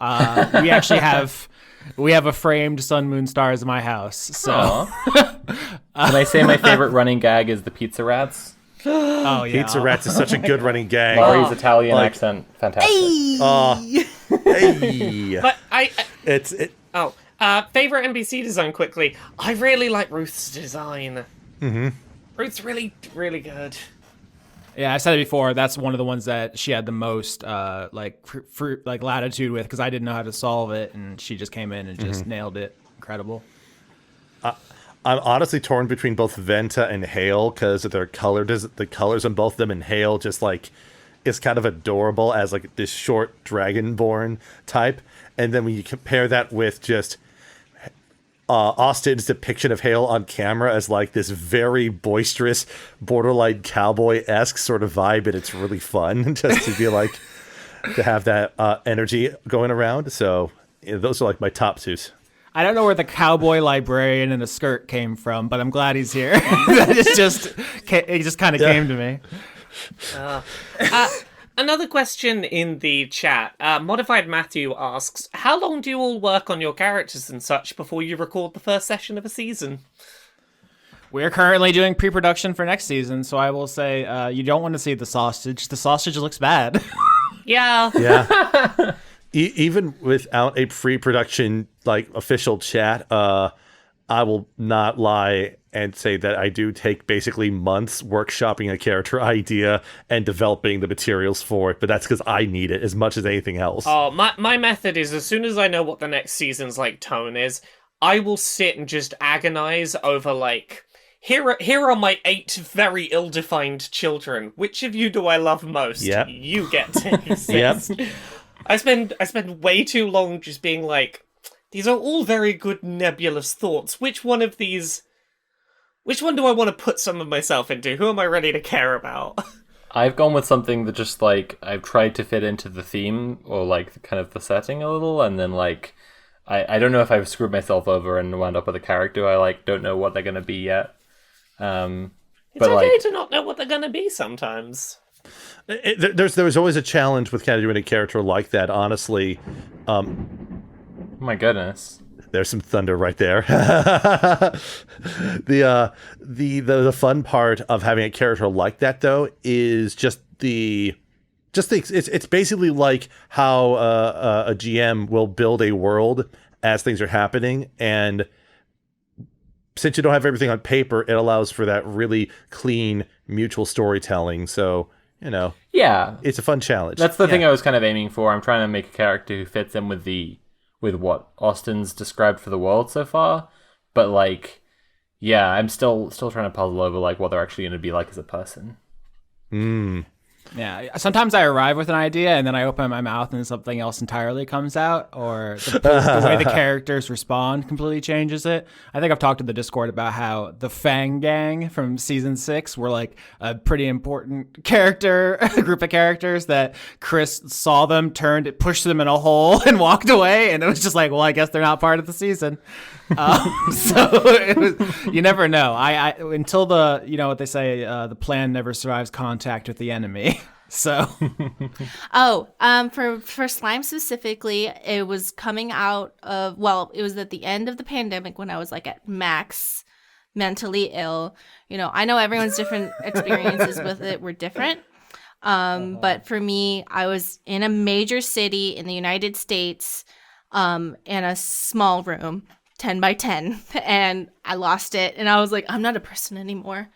We actually have a framed Sun, Moon, Stars in my house. So, can I say my favorite running gag is the pizza rats? Oh yeah, Pizza Rats is such a good running gag. Laurie's Italian accent, fantastic. Hey. But favorite NPC design quickly. I really like Ruth's design. Mm-hmm. Ruth's really, really good. Yeah, I've said it before. That's one of the ones that she had the most latitude with, because I didn't know how to solve it, and she just came in and just nailed it. Incredible. I'm honestly torn between both Venta and Hale because of their the colors on both of them, and Hale just like is kind of adorable as like this short dragonborn type, and then when you compare that with just Austin's depiction of Hale on camera as like this very boisterous, borderline cowboy-esque sort of vibe, and it's really fun just to be like to have that energy going around. So those are like my top twos. I don't know where the cowboy librarian in a skirt came from, but I'm glad he's here. It just kind of came to me. Another question in the chat. Modified Matthew asks, how long do you all work on your characters and such before you record the first session of a season? We're currently doing pre-production for next season, so I will say you don't want to see the sausage. The sausage looks bad. Yeah. Yeah. Even without a pre-production like official chat, I will not lie and say that I do take basically months workshopping a character idea and developing the materials for it, but that's because I need it as much as anything else. Oh, my method is, as soon as I know what the next season's like tone is, I will sit and just agonize over like, here are my 8 very ill-defined children. Which of you do I love most? Yep. You get to exist. Yep. I spend way too long just being like, these are all very good nebulous thoughts. Which one do I want to put some of myself into? Who am I ready to care about? I've gone with something that just like I've tried to fit into the theme or like kind of the setting a little, and then like I don't know if I've screwed myself over and wound up with a character I like don't know what they're gonna be yet. It's okay to not know what they're gonna be sometimes. There's always a challenge with kind of doing a character like that, honestly. Oh my goodness. There's some thunder right there. The fun part of having a character like that, though, is it's basically like how a GM will build a world as things are happening, and since you don't have everything on paper, it allows for that really clean mutual storytelling. So, yeah, it's a fun challenge. That's the thing I was kind of aiming for. I'm trying to make a character who fits in with what Austin's described for the world so far, but like, yeah, I'm still trying to puzzle over like what they're actually going to be like as a person. Yeah, sometimes I arrive with an idea and then I open my mouth and something else entirely comes out, or the way the characters respond completely changes it. I think I've talked to the Discord about how the Fang Gang from season 6 were like a pretty important group of characters that Chris saw them, turned, it pushed them in a hole and walked away, and it was just like, well, I guess they're not part of the season. You never know. I until the, you know what they say, the plan never survives contact with the enemy. So, for slime specifically, it was coming out of, well, it was at the end of the pandemic when I was like at max mentally ill. You know, I know everyone's different experiences with it were different. But for me, I was in a major city in the United States, in a small room, 10 by 10, and I lost it. And I was like, I'm not a person anymore.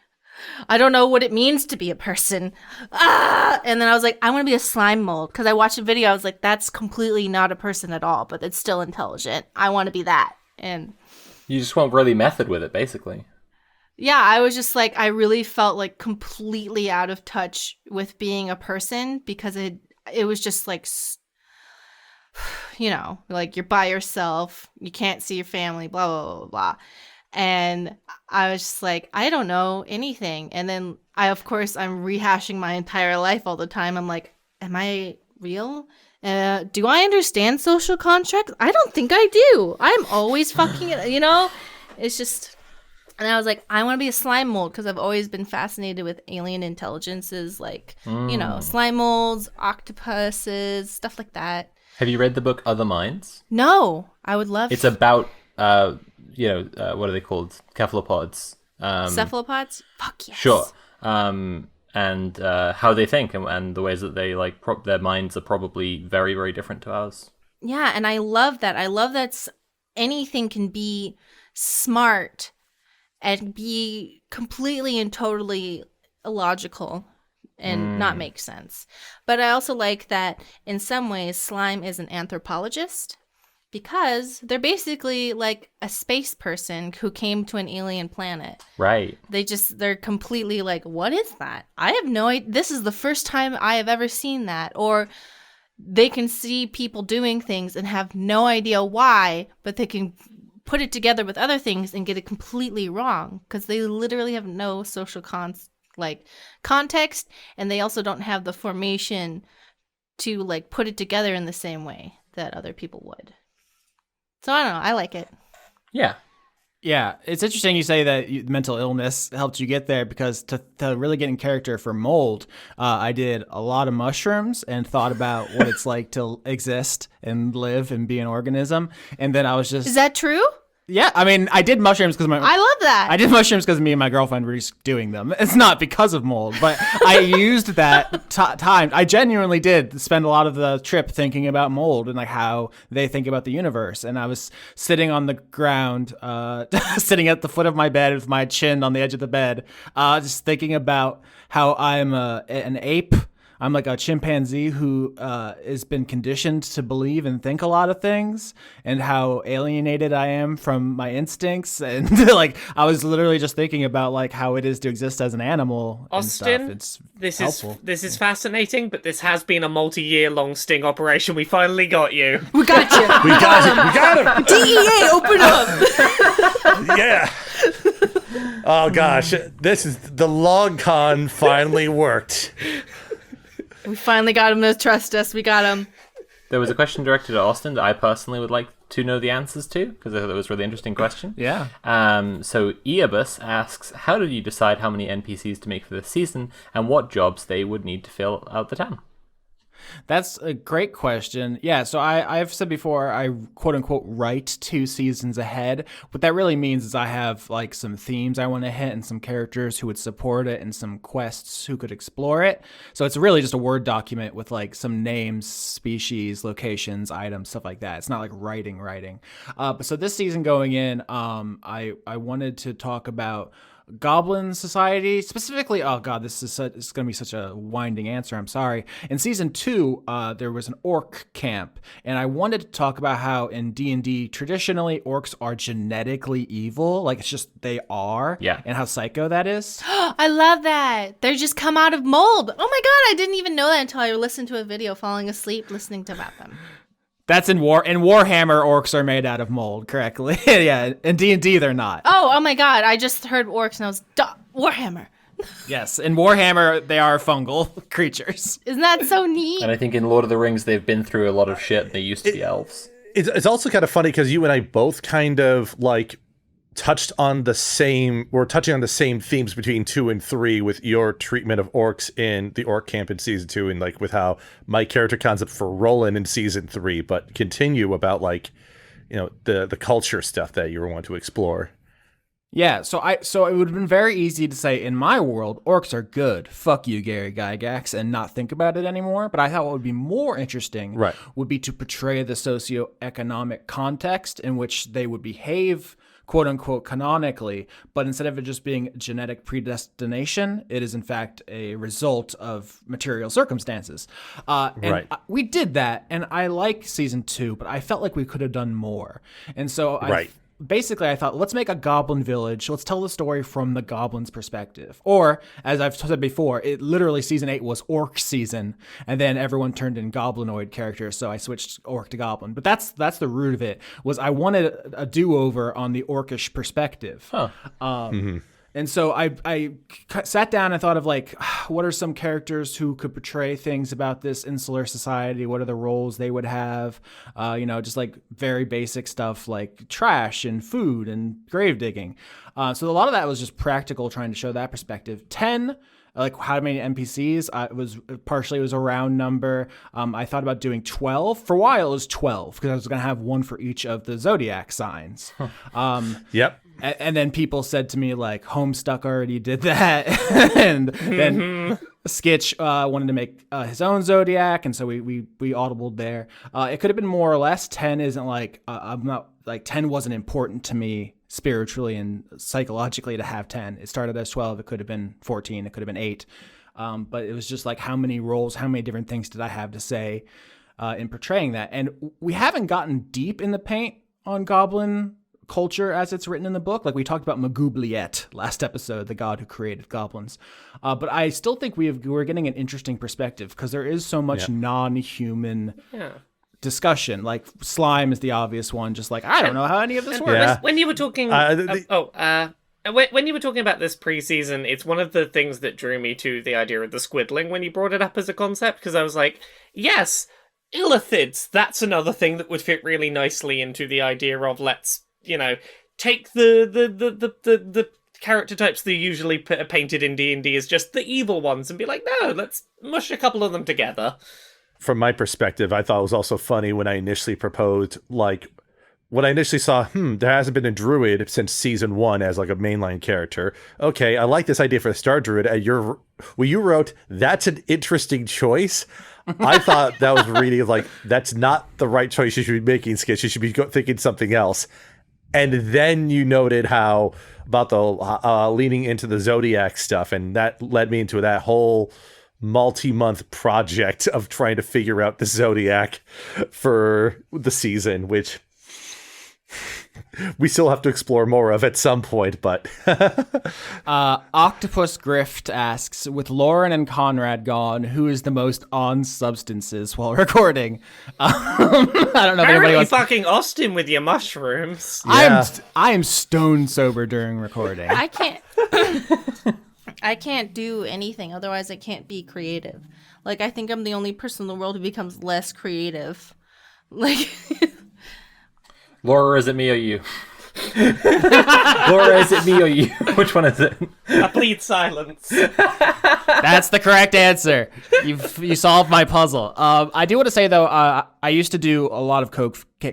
I don't know what it means to be a person. And then I was like, I want to be a slime mold, because I watched a video. I was like, that's completely not a person at all, but it's still intelligent. I want to be that. And you just went really method with it, basically. Yeah, I was just like, I really felt like completely out of touch with being a person, because it was just like, you know, like you're by yourself, you can't see your family, blah, blah, blah, blah. And I was just like, I don't know anything. And then I'm rehashing my entire life all the time. I'm like, am I real? Do I understand social contracts? I don't think I do. I'm always fucking it, you know? It's just, and I was like, I want to be a slime mold, because I've always been fascinated with alien intelligences, like, you know, slime molds, octopuses, stuff like that. Have you read the book Other Minds? No, I would love. It's about what are they called? Cephalopods. Cephalopods? Fuck yes. Sure. And how they think and the ways that they like their minds are probably very, very different to ours. Yeah, and I love that. I love that anything can be smart and be completely and totally illogical and not make sense. But I also like that in some ways slime is an anthropologist, because they're basically like a space person who came to an alien planet. Right. They're completely like, what is that? I have no idea. This is the first time I have ever seen that. Or they can see people doing things and have no idea why, but they can put it together with other things and get it completely wrong, because they literally have no social context, and they also don't have the formation to like put it together in the same way that other people would. So I don't know. I like it. Yeah. Yeah, it's interesting you say that mental illness helped you get there, because to really get in character for mold, I did a lot of mushrooms and thought about what it's like to exist and live and be an organism. And then I was just... Is that true? Yeah, I mean, I did mushrooms because I love that. I did mushrooms because me and my girlfriend were just doing them. It's not because of mold, but I used that time. I genuinely did spend a lot of the trip thinking about mold and like how they think about the universe. And I was sitting on the ground, sitting at the foot of my bed with my chin on the edge of the bed, just thinking about how I'm an ape. I'm like a chimpanzee who has been conditioned to believe and think a lot of things, and how alienated I am from my instincts. And like, I was literally just thinking about like how it is to exist as an animal. Austin, and stuff. this is fascinating, but this has been a multi-year long sting operation. We finally got you. We got you. We got him. DEA, open up. Yeah. Oh gosh, the log con finally worked. We finally got him to trust us. We got him. There was a question directed at Austin that I personally would like to know the answers to, because I thought it was a really interesting question. Yeah. So Eobus asks, how did you decide how many NPCs to make for this season, and what jobs they would need to fill out the town? That's a great question. Yeah, so I've said before, I quote unquote write 2 seasons ahead. What that really means is I have like some themes I want to hit and some characters who would support it and some quests who could explore it. So it's really just a Word document with like some names, species, locations, items, stuff like that. It's not like writing. But so this season going in, I wanted to talk about Goblin Society, specifically. Oh god, this is it's going to be such a winding answer. I'm sorry. In season 2, there was an orc camp, and I wanted to talk about how in D&D traditionally orcs are genetically evil, like it's just they are, and how psycho that is. I love that. They're just come out of mold. Oh my god, I didn't even know that until I listened to a video falling asleep listening to about them. That's in Warhammer, orcs are made out of mold, correctly. Yeah, in D&D they're not. Oh my god, I just heard orcs and I was, Warhammer. Yes, in Warhammer they are fungal creatures. Isn't that so neat? And I think in Lord of the Rings they've been through a lot of shit. They used to be elves. It's also kind of funny because you and I both kind of like touching on the same themes between 2 and 3 with your treatment of orcs in the orc camp in season 2, and like with how my character concept for Roland in season 3, but continue about like, you know, the culture stuff that you were wanting to explore. Yeah, so it would have been very easy to say, in my world, orcs are good. Fuck you, Gary Gygax, and not think about it anymore. But I thought what would be more interesting would be to portray the socioeconomic context in which they would behave, quote unquote, canonically, but instead of it just being genetic predestination, it is in fact a result of material circumstances. We did that, and I like season 2, but I felt like we could have done more. And so basically I thought, let's make a goblin village. Let's tell the story from the goblins' perspective. Or, as I've said before, it literally season 8 was orc season, and then everyone turned in goblinoid characters, so I switched orc to goblin. But that's the root of it, was I wanted a do-over on the orcish perspective. And so I sat down and thought of like, what are some characters who could portray things about this insular society? What are the roles they would have? Just like very basic stuff like trash and food and grave digging. So a lot of that was just practical, trying to show that perspective. 10, like how many NPCs? It was a round number. I thought about doing 12. For a while, it was 12 because I was going to have one for each of the zodiac signs. Yep. And then people said to me, like, Homestuck already did that. And then Skitch wanted to make his own Zodiac. And so we audibled there. It could have been more or less. 10 isn't like, 10 wasn't important to me spiritually and psychologically to have 10. It started as 12. It could have been 14. It could have been 8. But it was just like, how many roles, how many different things did I have to say in portraying that? And we haven't gotten deep in the paint on Goblin culture as it's written in the book. Like we talked about Magoobliet last episode, the god who created goblins. But I still think we're getting an interesting perspective because there is so much non-human discussion. Like slime is the obvious one. Just like, I don't know how any of this works. Yeah. When you were talking... when you were talking about this pre-season, it's one of the things that drew me to the idea of the squiddling when you brought it up as a concept, because I was like, yes, illithids, that's another thing that would fit really nicely into the idea of let's, take the character types that are usually painted in D&D as just the evil ones and be like, no, let's mush a couple of them together. From my perspective, I thought it was also funny when I initially proposed, like, when I initially saw, there hasn't been a druid since season 1 as like a mainline character. Okay, I like this idea for the Star Druid. You wrote, that's an interesting choice. I thought that was really like, that's not the right choice you should be making, Skitch. You should be thinking something else. And then you noted how about the leaning into the Zodiac stuff, and that led me into that whole multi-month project of trying to figure out the Zodiac for the season, which we still have to explore more of at some point, but... Octopus Grift asks, with Lauren and Conrad gone, who is the most on substances while recording? I don't know if anybody wants... fucking Austin with your mushrooms. Yeah. I am stone sober during recording. I can't do anything, otherwise I can't be creative. Like, I think I'm the only person in the world who becomes less creative. Like... Laura, is it me or you? Laura, is it me or you? Which one is it? I plead silence. That's the correct answer. You solved my puzzle. I do want to say, though, I used to do a lot of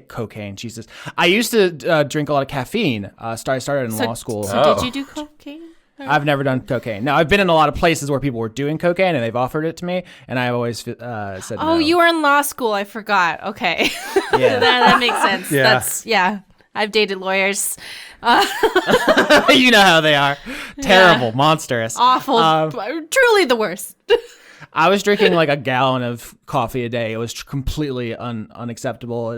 cocaine. Jesus. I used to drink a lot of caffeine. I started in law school. So did you do cocaine? I've never done cocaine. No, I've been in a lot of places where people were doing cocaine and they've offered it to me, and I always said no. Oh, you were in law school. I forgot. Okay. Yeah. that makes sense. Yeah. I've dated lawyers. You know how they are. Terrible, monstrous. Awful. Truly the worst. I was drinking like a gallon of coffee a day. It was completely unacceptable,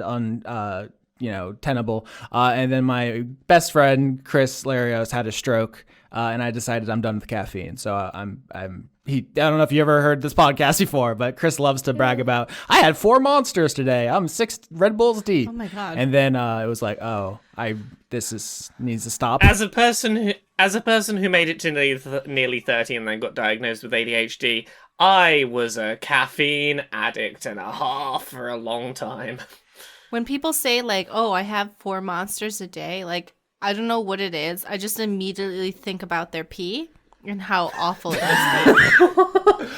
tenable. And then my best friend Chris Larios had a stroke, and I decided I'm done with caffeine. So I don't know if you ever heard this podcast before, but Chris loves to brag about, I had 4 monsters today. I'm 6 Red Bulls deep. Oh my God. And then it was like, needs to stop. As a person who made it to nearly 30 and then got diagnosed with ADHD, I was a caffeine addict and a half for a long time. When people say like, oh, I have 4 monsters a day, like, I don't know what it is. I just immediately think about their pee and how awful it is.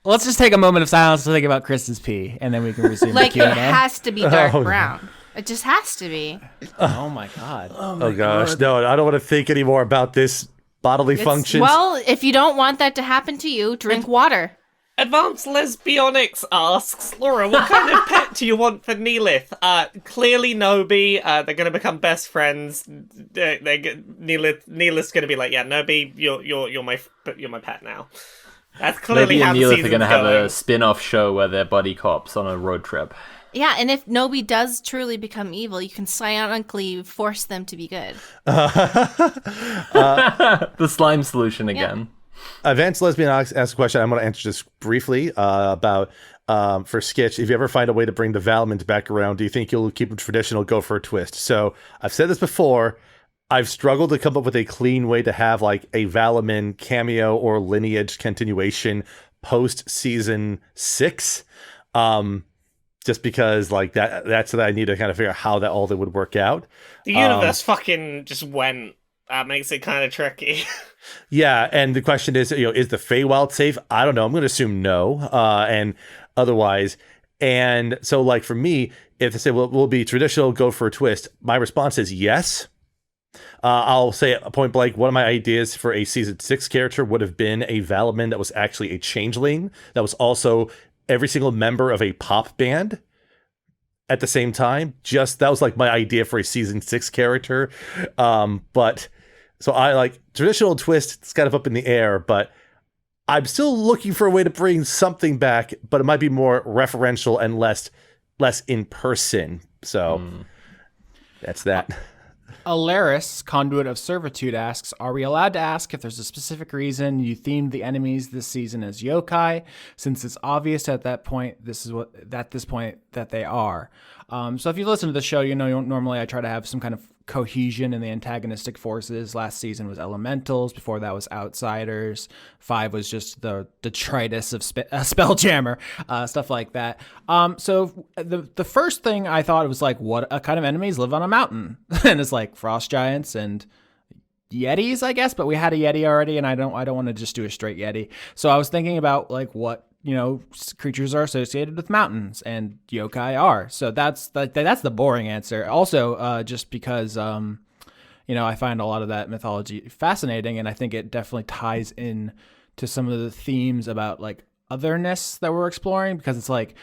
Let's just take a moment of silence to think about Kristen's pee, and then we can resume the Q&A. It has to be dark brown. It just has to be. Oh my God. Oh gosh, no, I don't want to think anymore about this bodily functions. Well, if you don't want that to happen to you, drink water. Advanced Lesbionics asks, Laura, what kind of pet do you want for Neelith? Clearly Nobi. They're going to become best friends. Neelith's going to be like, yeah, Nobi, you're my pet now. That's clearly Nobi how and the Neelith season's are going to have going. a spin-off show where they're buddy cops on a road trip. Yeah, and if Nobi does truly become evil, you can psionically force them to be good. The slime solution again. Advanced Lesbian asked a question. I'm going to answer just briefly about for Skitch. If you ever find a way to bring the Valamint back around, do you think you'll keep a traditional, go for a twist? So I've said this before. I've struggled to come up with a clean way to have like a Valamin cameo or lineage continuation post season 6. Just because like that's what I need to kind of figure out how that all that would work out. The universe fucking just went. That makes it kind of tricky. Yeah, and the question is, is the Feywild safe? I don't know. I'm going to assume no, and otherwise. And so, like, for me, if they say, well, we'll be traditional, go for a twist, my response is yes. I'll say at point blank, one of my ideas for a season 6 character would have been a Valamin that was actually a changeling, that was also every single member of a pop band at the same time. That was like my idea for a season 6 character. But so I like traditional twist. It's kind of up in the air, but I'm still looking for a way to bring something back, but it might be more referential and less in person. So that's that. Alaris, Conduit of Servitude, asks, are we allowed to ask if there's a specific reason you themed the enemies this season as yokai, since it's obvious at this point that they are? So if you listen to the show, normally I try to have some kind of cohesion in the antagonistic forces. Last season was elementals. Before that was outsiders. 5 was just the detritus of Spelljammer, stuff like that. So the first thing I thought was like, what kind of enemies live on a mountain? And it's like frost giants and yetis, I guess. But we had a yeti already, and I don't want to just do a straight yeti. So I was thinking about like what creatures are associated with mountains, and yokai are. So that's the boring answer. Also, just because I find a lot of that mythology fascinating, and I think it definitely ties in to some of the themes about like otherness that we're exploring, because it's like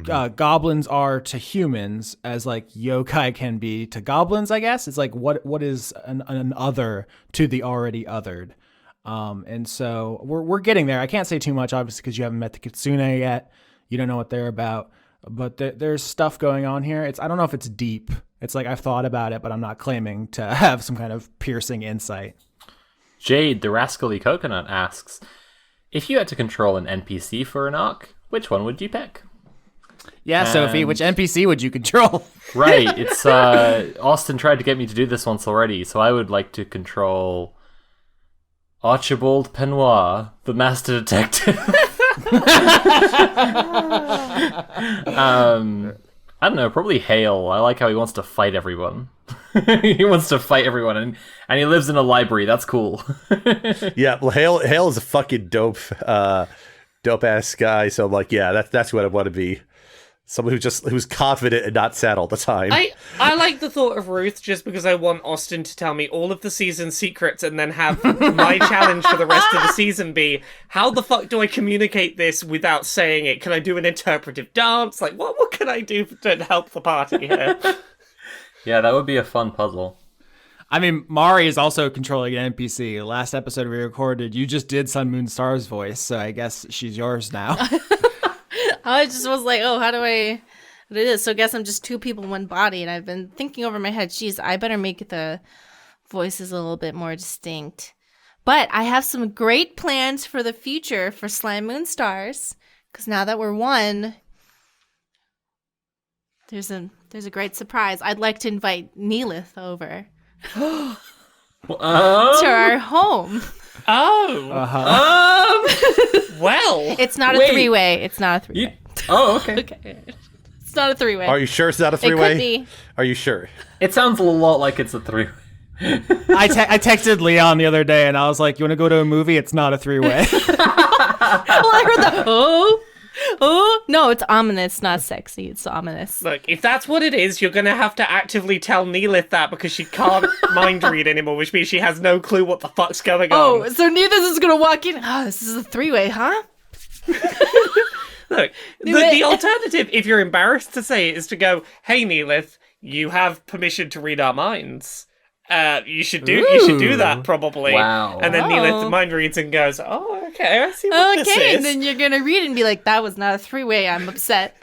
goblins are to humans as like yokai can be to goblins, I guess. It's like what is an other to the already othered. And so we're getting there. I can't say too much, obviously, because you haven't met the Kitsune yet. You don't know what they're about, but there's stuff going on here. I don't know if it's deep. It's like I've thought about it, but I'm not claiming to have some kind of piercing insight. Jade, the Rascally Coconut, asks, if you had to control an NPC for an arc, which one would you pick? Yeah, Sophie, which NPC would you control? Right, it's Austin tried to get me to do this once already, so I would like to control Archibald Penoir, the Master Detective. I don't know, probably Hale. I like how he wants to fight everyone. He wants to fight everyone, and he lives in a library. That's cool. Yeah, well, Hale is a fucking dope ass guy. So like, yeah, that's what I want to be. Someone who's confident and not sad all the time. I like the thought of Ruth just because I want Austin to tell me all of the season's secrets and then have my challenge for the rest of the season be, how the fuck do I communicate this without saying it? Can I do an interpretive dance? Like, what can I do to help the party here? Yeah, that would be a fun puzzle. I mean, Mari is also controlling an NPC. Last episode we recorded, you just did Sun Moon Star's voice, so I guess she's yours now. I just was like, oh, how do I do this? So I guess I'm just two people, one body, and I've been thinking over my head, geez, I better make the voices a little bit more distinct. But I have some great plans for the future for Slime Moon Stars, because now that we're one, there's a great surprise. I'd like to invite Neelith over to our home. Oh. Well. It's not a three-way. It's not a three-way. Okay. Okay. It's not a three-way. Are you sure it's not a three-way? It could be. Are you sure? It sounds a lot like it's a three-way. I texted Leon the other day, and I was like, you want to go to a movie? It's not a three-way. Well, I heard the no, it's ominous, not sexy. It's ominous. Look, if that's what it is, you're gonna have to actively tell Neelith that because she can't mind read anymore, which means she has no clue what the fuck's going on. Oh, so Neelith is gonna walk in. Oh, this is a three-way, huh? Look, the alternative, if you're embarrassed to say it, is to go, "Hey, Neelith, you have permission to read our minds. You should do that probably." Wow. And then Neelith mind reads and goes, "Oh, okay, I see what this is." And then you're gonna read it and be like, "That was not a three-way. I'm upset."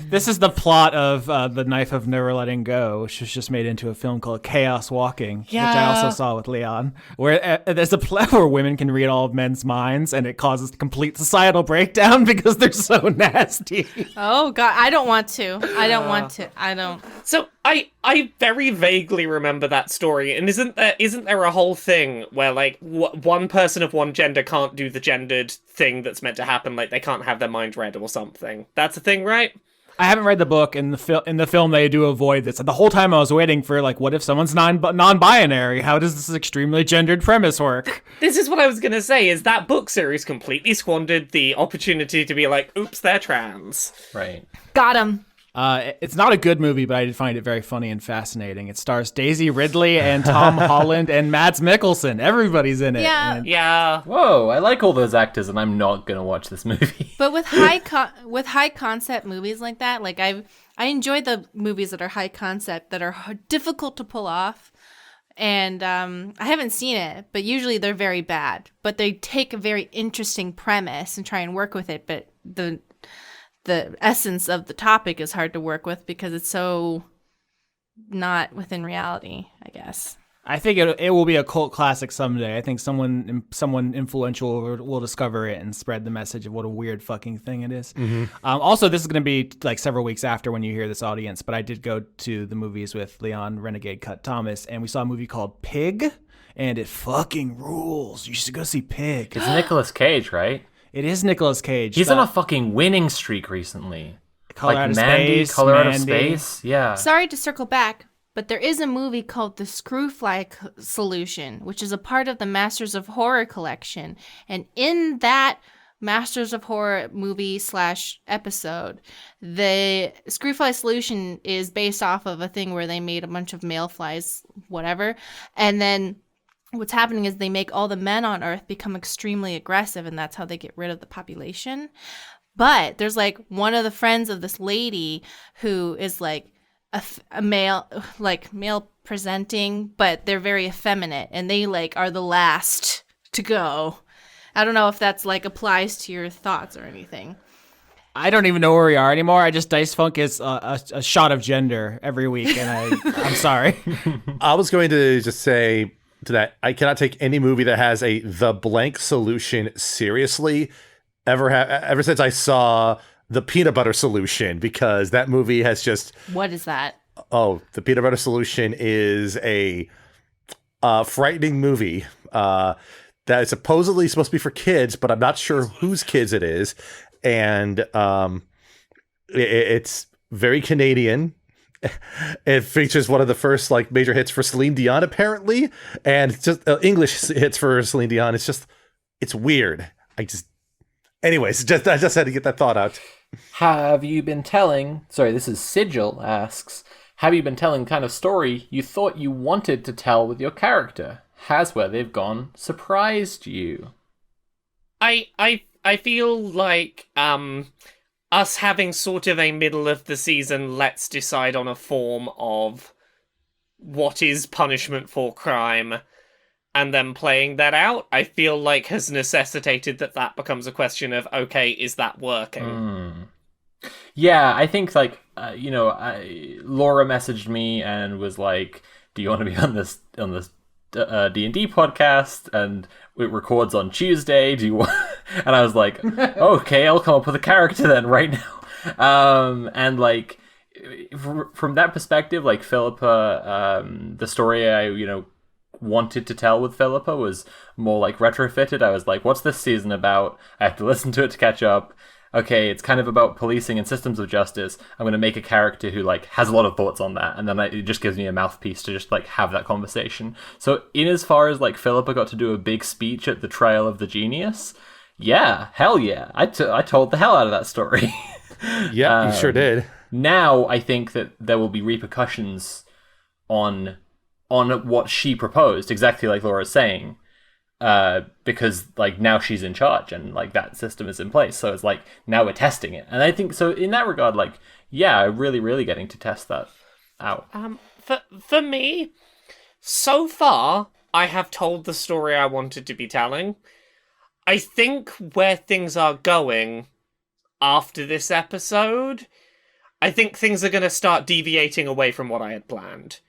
This is the plot of The Knife of Never Letting Go, which was just made into a film called Chaos Walking, which I also saw with Leon, where there's a plot where women can read all of men's minds, and it causes complete societal breakdown because they're so nasty. Oh, God. I don't want to. I don't. So I very vaguely remember that story, and isn't there a whole thing where like one person of one gender can't do the gendered thing that's meant to happen, like they can't have their mind read or something? That's a thing, right? I haven't read the book. In the film, they do avoid this. The whole time I was waiting for, like, what if someone's non-binary? How does this extremely gendered premise work? This is what I was going to say, is that book series completely squandered the opportunity to be like, oops, they're trans. Right. Got him. It's not a good movie, but I did find it very funny and fascinating. It stars Daisy Ridley and Tom Holland and Mads Mikkelsen. Everybody's in it. Yeah. Yeah. Whoa, I like all those actors, and I'm not gonna watch this movie. But with high concept movies like that, like I enjoy the movies that are high concept that are difficult to pull off. And I haven't seen it, but usually they're very bad. But they take a very interesting premise and try and work with it. But the essence of the topic is hard to work with because it's so not within reality, I guess. I think it will be a cult classic someday. I think someone influential will discover it and spread the message of what a weird fucking thing it is. Mm-hmm. Also, this is going to be like several weeks after when you hear this, audience, but I did go to the movies with Leon, Renegade Cut Thomas, and we saw a movie called Pig, and it fucking rules. You should go see Pig. It's Nicolas Cage, right? It is Nicolas Cage. He's on a fucking winning streak recently. Color like Out of Mandy, Space, Color Out of Mandy. Space. Yeah. Sorry to circle back, but there is a movie called The Screwfly Solution, which is a part of the Masters of Horror collection. And in that Masters of Horror movie / episode, the Screwfly Solution is based off of a thing where they made a bunch of male flies, whatever, and then what's happening is they make all the men on Earth become extremely aggressive, and that's how they get rid of the population. But there's like one of the friends of this lady who is like a male, like male presenting, but they're very effeminate, and they like are the last to go. I don't know if that's like applies to your thoughts or anything. I don't even know where we are anymore. I just Dice Funk is a shot of gender every week, and I'm sorry. I was going to just say to that, I cannot take any movie that has the blank solution seriously ever since I saw The Peanut Butter Solution, because that movie has just... What is that? Oh, The Peanut Butter Solution is a frightening movie that is supposedly supposed to be for kids, but I'm not sure whose kids it is. And it's very Canadian. It features one of the first like major hits for Celine Dion, apparently, and it's just English hits for Celine Dion. It's weird. Anyways, I just had to get that thought out. Have you been telling? Sorry, this is Sigil asks. Have you been telling kind of story you thought you wanted to tell with your character? Has Where They've Gone surprised you? I feel like us having sort of a middle of the season, let's decide on a form of what is punishment for crime, and then playing that out, I feel like has necessitated that becomes a question of, okay, is that working? Yeah, I think, like, Laura messaged me and was like, do you want to be on this D&D podcast? And it records on Tuesday. Do you want... And I was like, okay, I'll come up with a character then right now. And, like, from that perspective, like, Philippa, the story I, wanted to tell with Philippa was more like retrofitted. I was like, what's this season about? I have to listen to it to catch up. Okay, it's kind of about policing and systems of justice. I'm going to make a character who, like, has a lot of thoughts on that, and then it just gives me a mouthpiece to just, like, have that conversation. So in as far as, like, Philippa got to do a big speech at the trial of the genius, yeah, hell yeah. I told the hell out of that story. Yeah, you sure did. Now I think that there will be repercussions on what she proposed, exactly like Laura's saying, because, like, now she's in charge and, like, that system is in place. So it's like, now we're testing it. And I think, so in that regard, like, yeah, really, really getting to test that out. For me, so far, I have told the story I wanted to be telling. I think where things are going after this episode, I think things are going to start deviating away from what I had planned.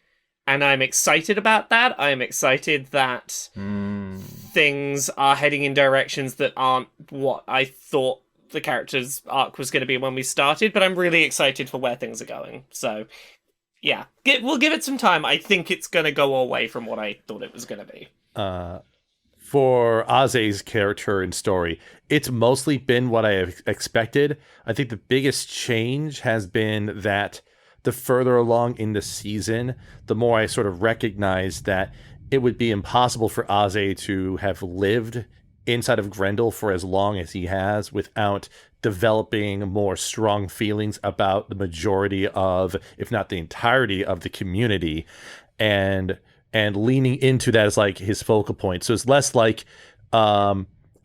And I'm excited about that. I'm excited that things are heading in directions that aren't what I thought the character's arc was going to be when we started, but I'm really excited for where things are going. So, yeah, we'll give it some time. I think it's going to go away from what I thought it was going to be. For Aze's character and story, it's mostly been what I have expected. I think the biggest change has been that the further along in the season, the more I sort of recognize that it would be impossible for Aze to have lived inside of Grendel for as long as he has without developing more strong feelings about the majority of, if not the entirety of the community, and leaning into that as like his focal point. So it's less like,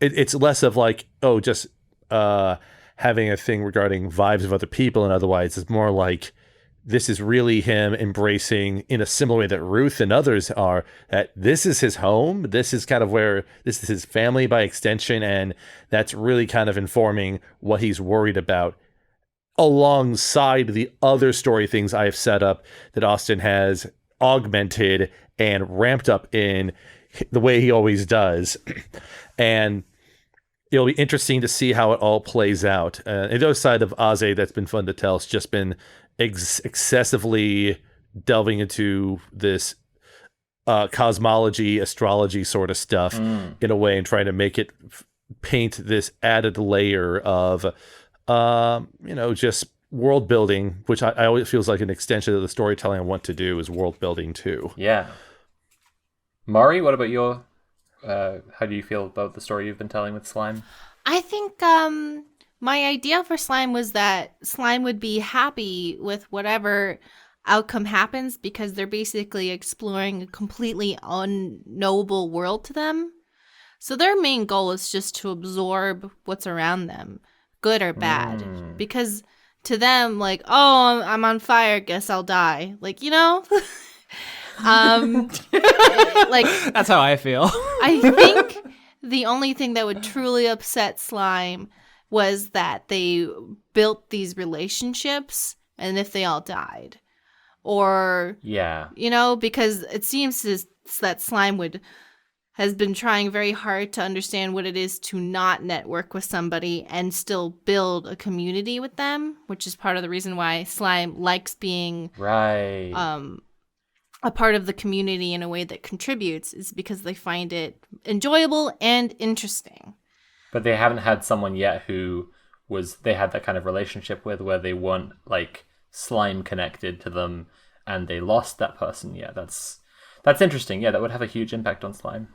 it's less of like, oh, just having a thing regarding vibes of other people and otherwise. It's more like, this is really him embracing, in a similar way that Ruth and others are, that this is his home. This is kind of where, this is his family by extension. And that's really kind of informing what he's worried about, alongside the other story things I have set up that Austin has augmented and ramped up in the way he always does. And it'll be interesting to see how it all plays out. And the other side of Aze that's been fun to tell has just been excessively delving into this cosmology, astrology sort of stuff in a way, and trying to make it paint this added layer of, just world building, which I always feels like an extension of the storytelling I want to do is world building too. Yeah. Mari, what about your, how do you feel about the story you've been telling with Slime? I think, my idea for Slime was that Slime would be happy with whatever outcome happens because they're basically exploring a completely unknowable world to them. So their main goal is just to absorb what's around them, good or bad. Because to them, like, oh, I'm on fire, guess I'll die. Like, like, that's how I feel. I think the only thing that would truly upset Slime was that they built these relationships and if they all died. Or, because it seems that Slime has been trying very hard to understand what it is to not network with somebody and still build a community with them, which is part of the reason why Slime likes being a part of the community in a way that contributes, is because they find it enjoyable and interesting. But they haven't had someone yet who they had that kind of relationship with, where they weren't, like, Slime connected to them and they lost that person. Yeah, that's interesting. Yeah, that would have a huge impact on Slime.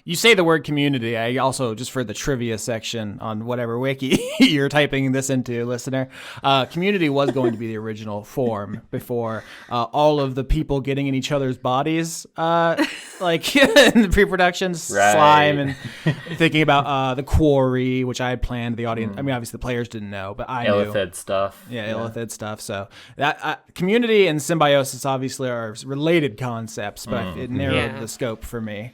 You say the word community. I also, just for the trivia section on whatever wiki you're typing this into, listener, community was going to be the original form before all of the people getting in each other's bodies, like in the pre-production slime, and thinking about the quarry, which I had planned. The audience, I mean, obviously the players didn't know, but I knew. Illithid stuff. Yeah, Illithid stuff. So that community and symbiosis obviously are related concepts, but it narrowed the scope for me.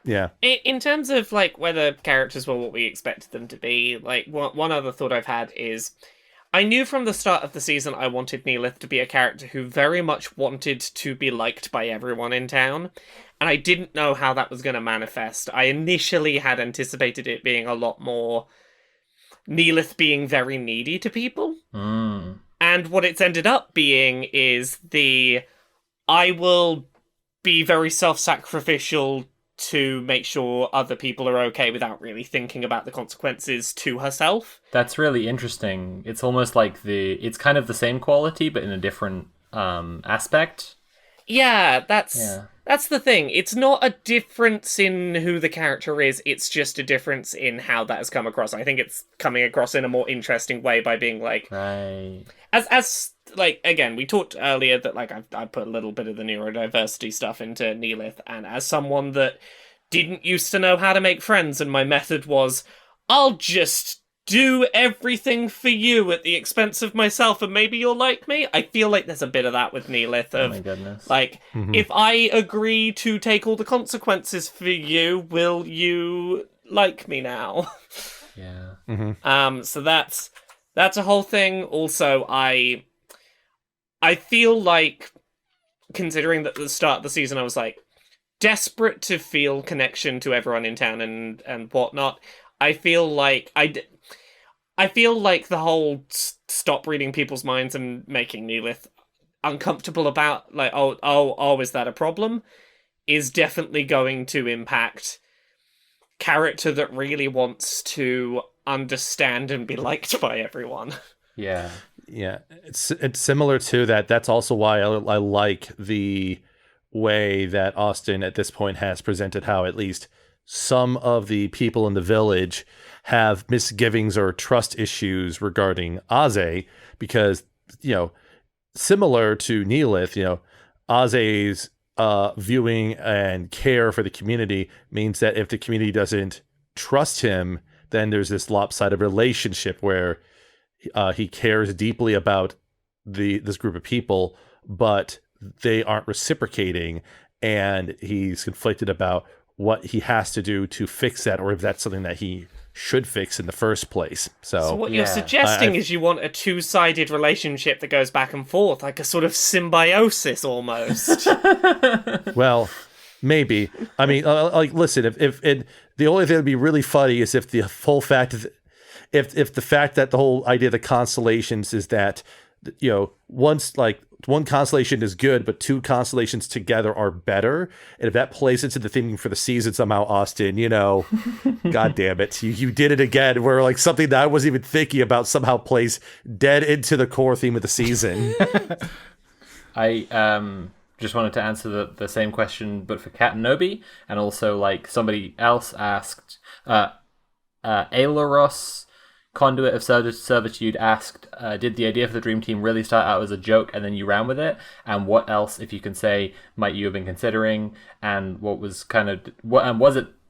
Yeah. In terms of like whether characters were what we expected them to be, like one other thought I've had is I knew from the start of the season I wanted Neelith to be a character who very much wanted to be liked by everyone in town, and I didn't know how that was going to manifest. I initially had anticipated it being a lot more Neelith being very needy to people, and what it's ended up being is I will be very self-sacrificial to make sure other people are okay without really thinking about the consequences to herself. That's really interesting. It's almost like it's kind of the same quality, but in a different aspect. Yeah, that's the thing. It's not a difference in who the character is, it's just a difference in how that has come across. I think it's coming across in a more interesting way by being like... Right. As like, again, we talked earlier that, like, I put a little bit of the neurodiversity stuff into Neelith, and as someone that didn't used to know how to make friends, and my method was, I'll just do everything for you at the expense of myself, and maybe you'll like me. I feel like there's a bit of that with Neelith. Oh my goodness. Like, if I agree to take all the consequences for you, will you like me now? Yeah. So that's a whole thing. Also, I feel like, considering that at the start of the season I was like desperate to feel connection to everyone in town and whatnot, I feel like the whole stop reading people's minds and making Neelith uncomfortable about, like, oh, is that a problem, is definitely going to impact character that really wants to understand and be liked by everyone. Yeah. Yeah, it's similar to that. That's also why I like the way that Austin at this point has presented how at least some of the people in the village have misgivings or trust issues regarding Aze, because, you know, similar to Neelith, you know, Aze's viewing and care for the community means that if the community doesn't trust him, then there's this lopsided relationship where he cares deeply about this group of people, but they aren't reciprocating, and he's conflicted about what he has to do to fix that, or if that's something that he should fix in the first place. So what you're suggesting is you want a two-sided relationship that goes back and forth, like a sort of symbiosis almost. Well, maybe. I mean, like, listen, if the only thing that would be really funny is if the whole fact of if the fact that the whole idea of the constellations is that, you know, one constellation is good, but two constellations together are better. And if that plays into the theming for the season somehow, Austin, you know, God damn it, you did it again. Where like something that I wasn't even thinking about somehow plays dead into the core theme of the season. I just wanted to answer the same question, but for Kat and Nobi, and also like somebody else asked, Ailoros, Conduit of Servitude, asked, did the idea for the Dream Team really start out as a joke and then you ran with it? And what else, if you can say, might you have been considering? And what was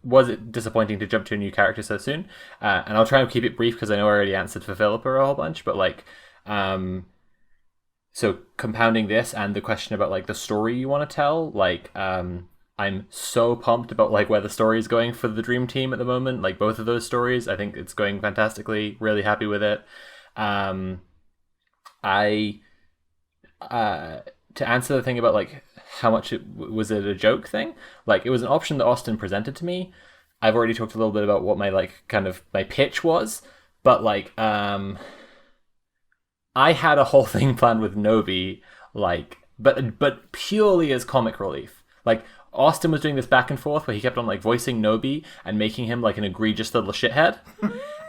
was it disappointing to jump to a new character so soon? And I'll try and keep it brief because I know I already answered for Philippa a whole bunch, but like, so compounding this and the question about like the story you want to tell, like, I'm so pumped about like where the story is going for the Dream Team at the moment. Like both of those stories, I think it's going fantastically. Really happy with it. To answer the thing about like how much was it a joke thing? Like it was an option that Austin presented to me. I've already talked a little bit about what my like kind of my pitch was, but like I had a whole thing planned with Nobi, like but purely as comic relief. Like Austin was doing this back and forth where he kept on like voicing Nobi and making him like an egregious little shithead.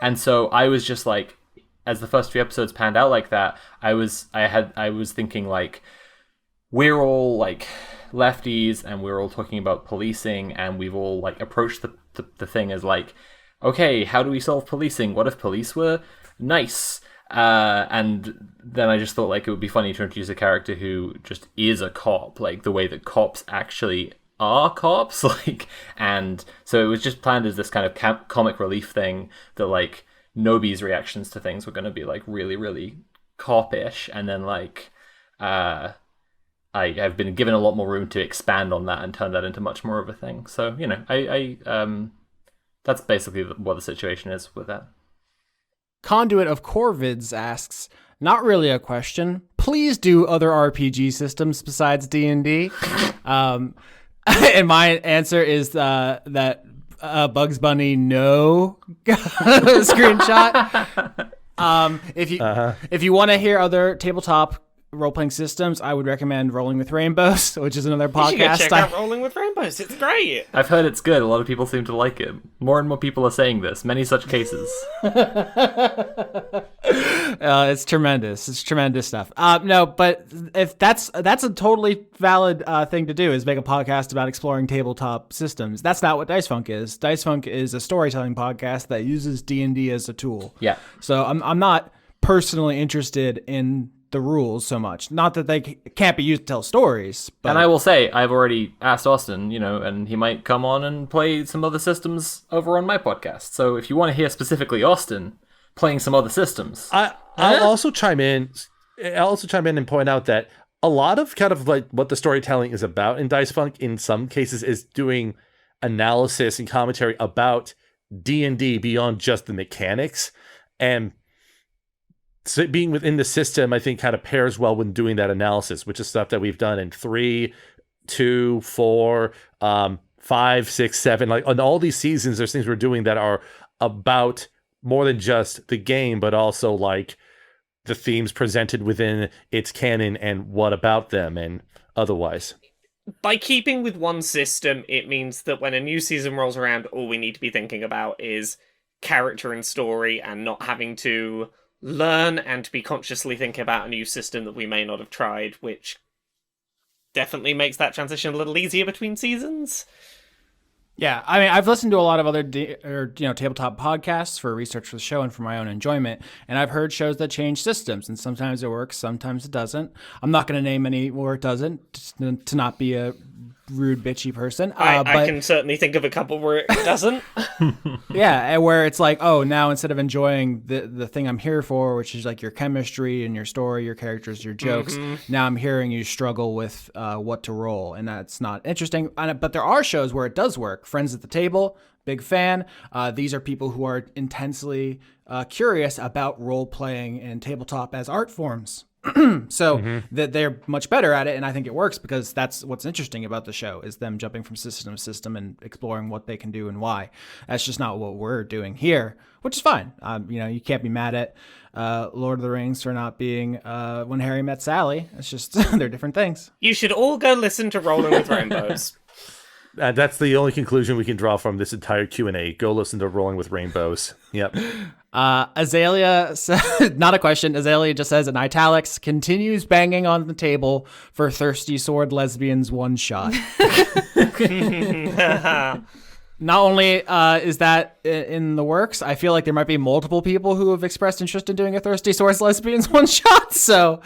And so I was just like, as the first few episodes panned out like that, I was thinking like, we're all like lefties and we're all talking about policing, and we've all like approached the thing as like, okay, how do we solve policing? What if police were nice? And then I just thought like it would be funny to introduce a character who just is a cop, like the way that cops actually are cops, like, and so it was just planned as this kind of comic relief thing that like Nobi's reactions to things were going to be like really, really cop-ish, and then like I've been given a lot more room to expand on that and turn that into much more of a thing. So I that's basically what the situation is with that. Conduit of Corvids asks, not really a question. Please do other RPG systems besides D&D. And my answer is that Bugs Bunny no screenshot. If you want to hear other tabletop role-playing systems, I would recommend Rolling with Rainbows, which is another podcast. You should check out Rolling with Rainbows. It's great. I've heard it's good. A lot of people seem to like it. More and more people are saying this. Many such cases. It's tremendous. It's tremendous stuff. No, but if that's a totally valid thing to do, is make a podcast about exploring tabletop systems. That's not what Dice Funk is. Dice Funk is a storytelling podcast that uses D&D as a tool. Yeah. So I'm not personally interested in the rules so much. Not that they can't be used to tell stories. But... And I will say, I've already asked Austin, and he might come on and play some other systems over on my podcast. So if you want to hear specifically Austin playing some other systems, I'll also chime in. And point out that a lot of kind of like what the storytelling is about in Dice Funk, in some cases, is doing analysis and commentary about D&D beyond just the mechanics. And so being within the system, I think, kind of pairs well when doing that analysis, which is stuff that we've done in 3, 2, 4, 5, 6, 7. Like on all these seasons, there's things we're doing that are about more than just the game, but also like the themes presented within its canon and what about them and otherwise. By keeping with one system, it means that when a new season rolls around, all we need to be thinking about is character and story, and not having to learn and to be consciously thinking about a new system that we may not have tried, which definitely makes that transition a little easier between seasons. Yeah, I mean, I've listened to a lot of other tabletop podcasts for research for the show and for my own enjoyment, and I've heard shows that change systems, and sometimes it works, sometimes it doesn't. I'm not going to name any where it doesn't, to not be a rude, bitchy person. I can certainly think of a couple where it doesn't. Yeah, and where it's like, oh, now instead of enjoying the thing I'm here for, which is like your chemistry and your story, your characters, your jokes, now I'm hearing you struggle with what to roll, and that's not interesting. But there are shows where it does work. Friends at the Table, big fan. These are people who are intensely curious about role-playing and tabletop as art forms. So that they're much better at it, and I think it works because that's what's interesting about the show, is them jumping from system to system and exploring what they can do and why. That's just not what we're doing here, which is fine. You can't be mad at Lord of the Rings for not being When Harry Met Sally. It's just they're different things. You should all go listen to Rolling with Rainbows. That's the only conclusion we can draw from this entire Q&A. Go listen to Rolling with Rainbows. Yep. Azalea, not a question. Azalea just says in italics, continues banging on the table for Thirsty Sword Lesbians one shot. Not only is that in the works, I feel like there might be multiple people who have expressed interest in doing a Thirsty Sword Lesbians one shot. So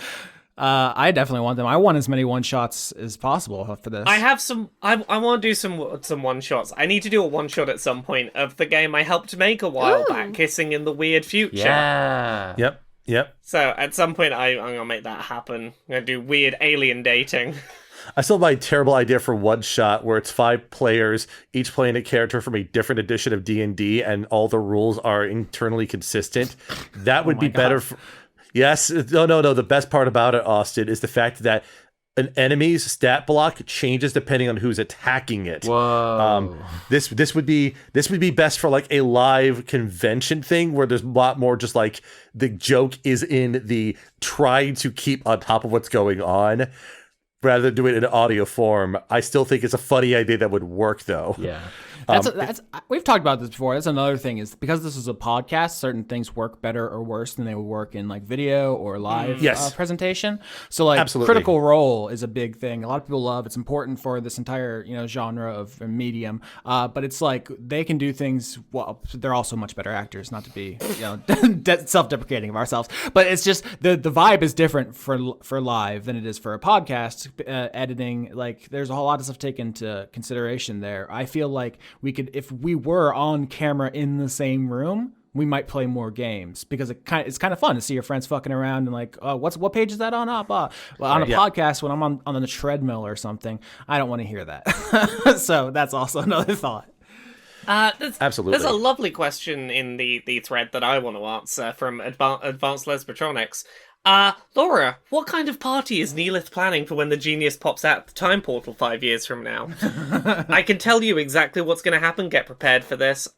I definitely want them. I want as many one shots as possible for this. I have some. I want to do some one shots. I need to do a one shot at some point of the game I helped make a while back, Kissing in the Weird Future. Yeah. Yep. So at some point, I'm gonna make that happen. I'm gonna do weird alien dating. I still have my terrible idea for one shot where it's 5 players, each playing a character from a different edition of D&D, and all the rules are internally consistent. That would be better. Yes. No. The best part about it, Austin, is the fact that an enemy's stat block changes depending on who's attacking it. Whoa. This would be best for like a live convention thing where there's a lot more just like the joke is in the trying to keep on top of what's going on rather than doing it in audio form. I still think it's a funny idea that would work though. Yeah. We've talked about this before. That's another thing, is because this is a podcast, certain things work better or worse than they would work in like video or live presentation. So like Critical Role is a big thing. A lot of people love. It's important for this entire genre of medium. But it's like they can do things. Well, they're also much better actors. Not to be self-deprecating of ourselves, but it's just the vibe is different for live than it is for a podcast. Editing, like there's a whole lot of stuff taken into consideration there. I feel like we could, if we were on camera in the same room, we might play more games, because it's kind of fun to see your friends fucking around and like, oh, what page is that on? Well, on a podcast, when I'm on the treadmill or something, I don't want to hear that. So that's also another thought. Absolutely. There's a lovely question in the thread that I want to answer from Advanced Lesbitronics. Laura, what kind of party is Neelith planning for when the genius pops out the time portal 5 years from now? I can tell you exactly what's going to happen. Get prepared for this.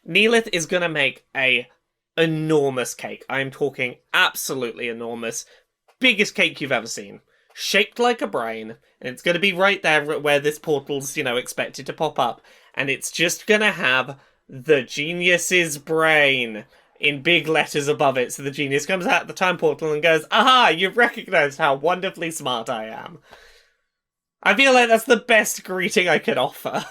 Neelith is going to make a enormous cake. I'm talking absolutely enormous. Biggest cake you've ever seen. Shaped like a brain. And it's going to be right there where this portal's, expected to pop up. And it's just going to have the genius's brain in big letters above it, so the genius comes out of the time portal and goes, aha, you've recognized how wonderfully smart I am. I feel like that's the best greeting I could offer.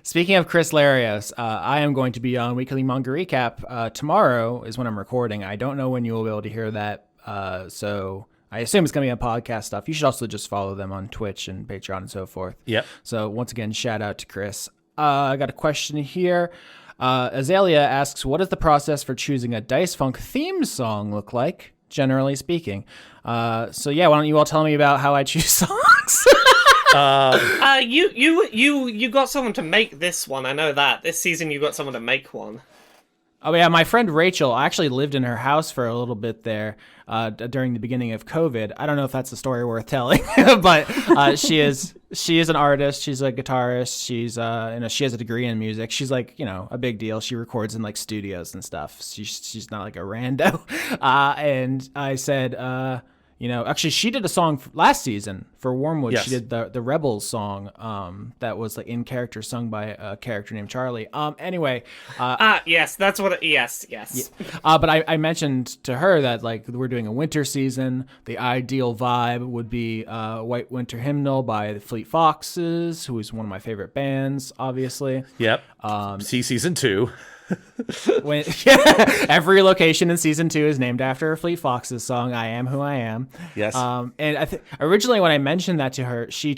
Speaking of Chris Larios, I am going to be on Weekly Manga Recap. Tomorrow is when I'm recording. I don't know when you will be able to hear that, so I assume it's going to be on podcast stuff. You should also just follow them on Twitch and Patreon and so forth. Yep. So once again, shout out to Chris. I got a question here. Azalea asks, what does the process for choosing a Dice Funk theme song look like, generally speaking? So yeah, why don't you all tell me about how I choose songs? You got someone to make this one. I know that. This season you got someone to make one. Oh yeah, my friend Rachel, I actually lived in her house for a little bit there during the beginning of COVID. I don't know if that's a story worth telling, but she is an artist. She's a guitarist. She's she has a degree in music. She's like a big deal. She records in like studios and stuff. She's not like a rando. And I said, actually she did a song last season for Wormwood. Yes. She did the Rebels song that was like in character, sung by a character named Charlie. Anyway. Yes, that's what yes. Yeah. But I mentioned to her that like we're doing a winter season. The ideal vibe would be White Winter Hymnal by the Fleet Foxes, who is one of my favorite bands, obviously. Yep. See season 2. Every location in season 2 is named after a Fleet Foxes song, I Am Who I Am. Yes. And I think originally when I mentioned that to her, she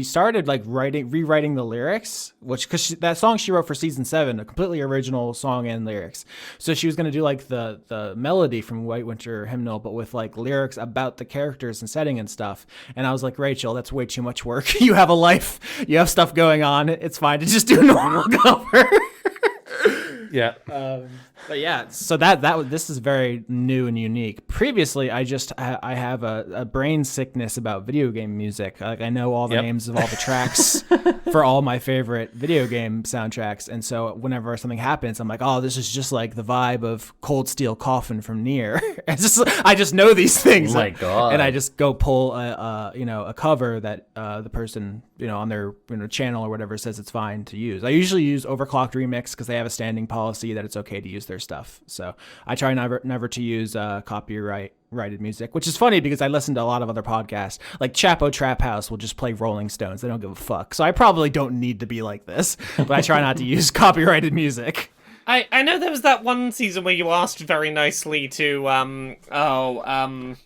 started like rewriting the lyrics, because that song she wrote for season 7, a completely original song and lyrics. So she was going to do like the melody from White Winter Hymnal, but with like lyrics about the characters and setting and stuff. And I was like, Rachel, that's way too much work. You have a life, you have stuff going on. It's fine to just do a normal cover. Yeah. But yeah, so this is very new and unique. Previously, I have a brain sickness about video game music. Like I know all the names of all the tracks for all my favorite video game soundtracks, and so whenever something happens, I'm like, oh, this is just like the vibe of Cold Steel Coffin from Nier. I just know these things. Oh my God. And I just go pull a cover that the person on their channel or whatever says it's fine to use. I usually use Overclocked Remix because they have a standing policy that it's okay to use their stuff. So I try never to use copyrighted music, which is funny because I listen to a lot of other podcasts. Like Chapo Trap House will just play Rolling Stones. They don't give a fuck. So I probably don't need to be like this, but I try not to use copyrighted music. I know there was that one season where you asked very nicely to Neil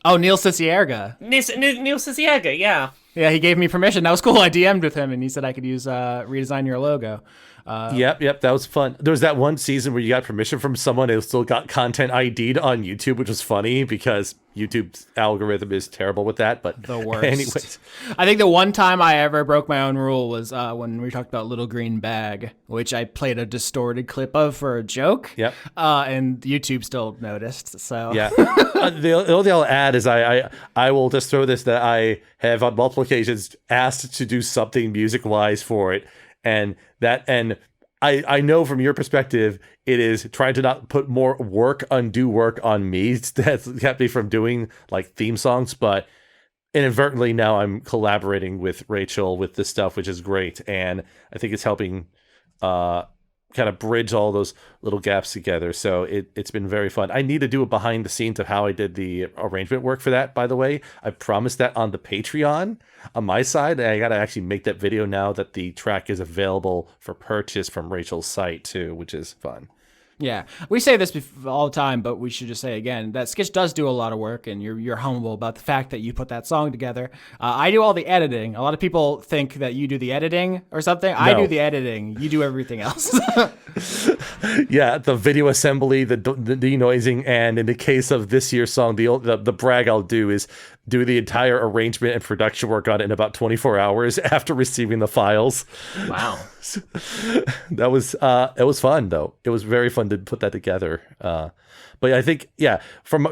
Cicierga. Neil Cicierga, yeah. Yeah, he gave me permission. That was cool. I DM'd with him, and he said I could use redesign your logo. Yep, that was fun. There was that one season where you got permission from someone who still got content ID'd on YouTube, which was funny because YouTube's algorithm is terrible with that. But the worst. Anyways, I think the one time I ever broke my own rule was when we talked about Little Green Bag, which I played a distorted clip of for a joke. Yep. And YouTube still noticed. So yeah. The only thing I'll add is I will just throw this, that I have on multiple occasions asked to do something music wise for it. And I know from your perspective, it is trying to not put more undue work on me that's kept me from doing like theme songs. But inadvertently now I'm collaborating with Rachel with this stuff, which is great. And I think it's helping kind of bridge all those little gaps together. So it's been very fun. I need to do a behind the scenes of how I did the arrangement work for that, by the way. I promised that on the Patreon on my side. And I got to actually make that video now that the track is available for purchase from Rachel's site too, which is fun. Yeah, we say this all the time, but we should just say again that Skitch does do a lot of work, and you're humble about the fact that you put that song together. I do all the editing. A lot of people think that you do the editing or something. No. I do the editing. You do everything else. Yeah, the video assembly, the denoising, and in the case of this year's song, the brag I'll do is do the entire arrangement and production work on it in about 24 hours after receiving the files. Wow. That was it was fun though. It was very fun to put that together. But I think, yeah, from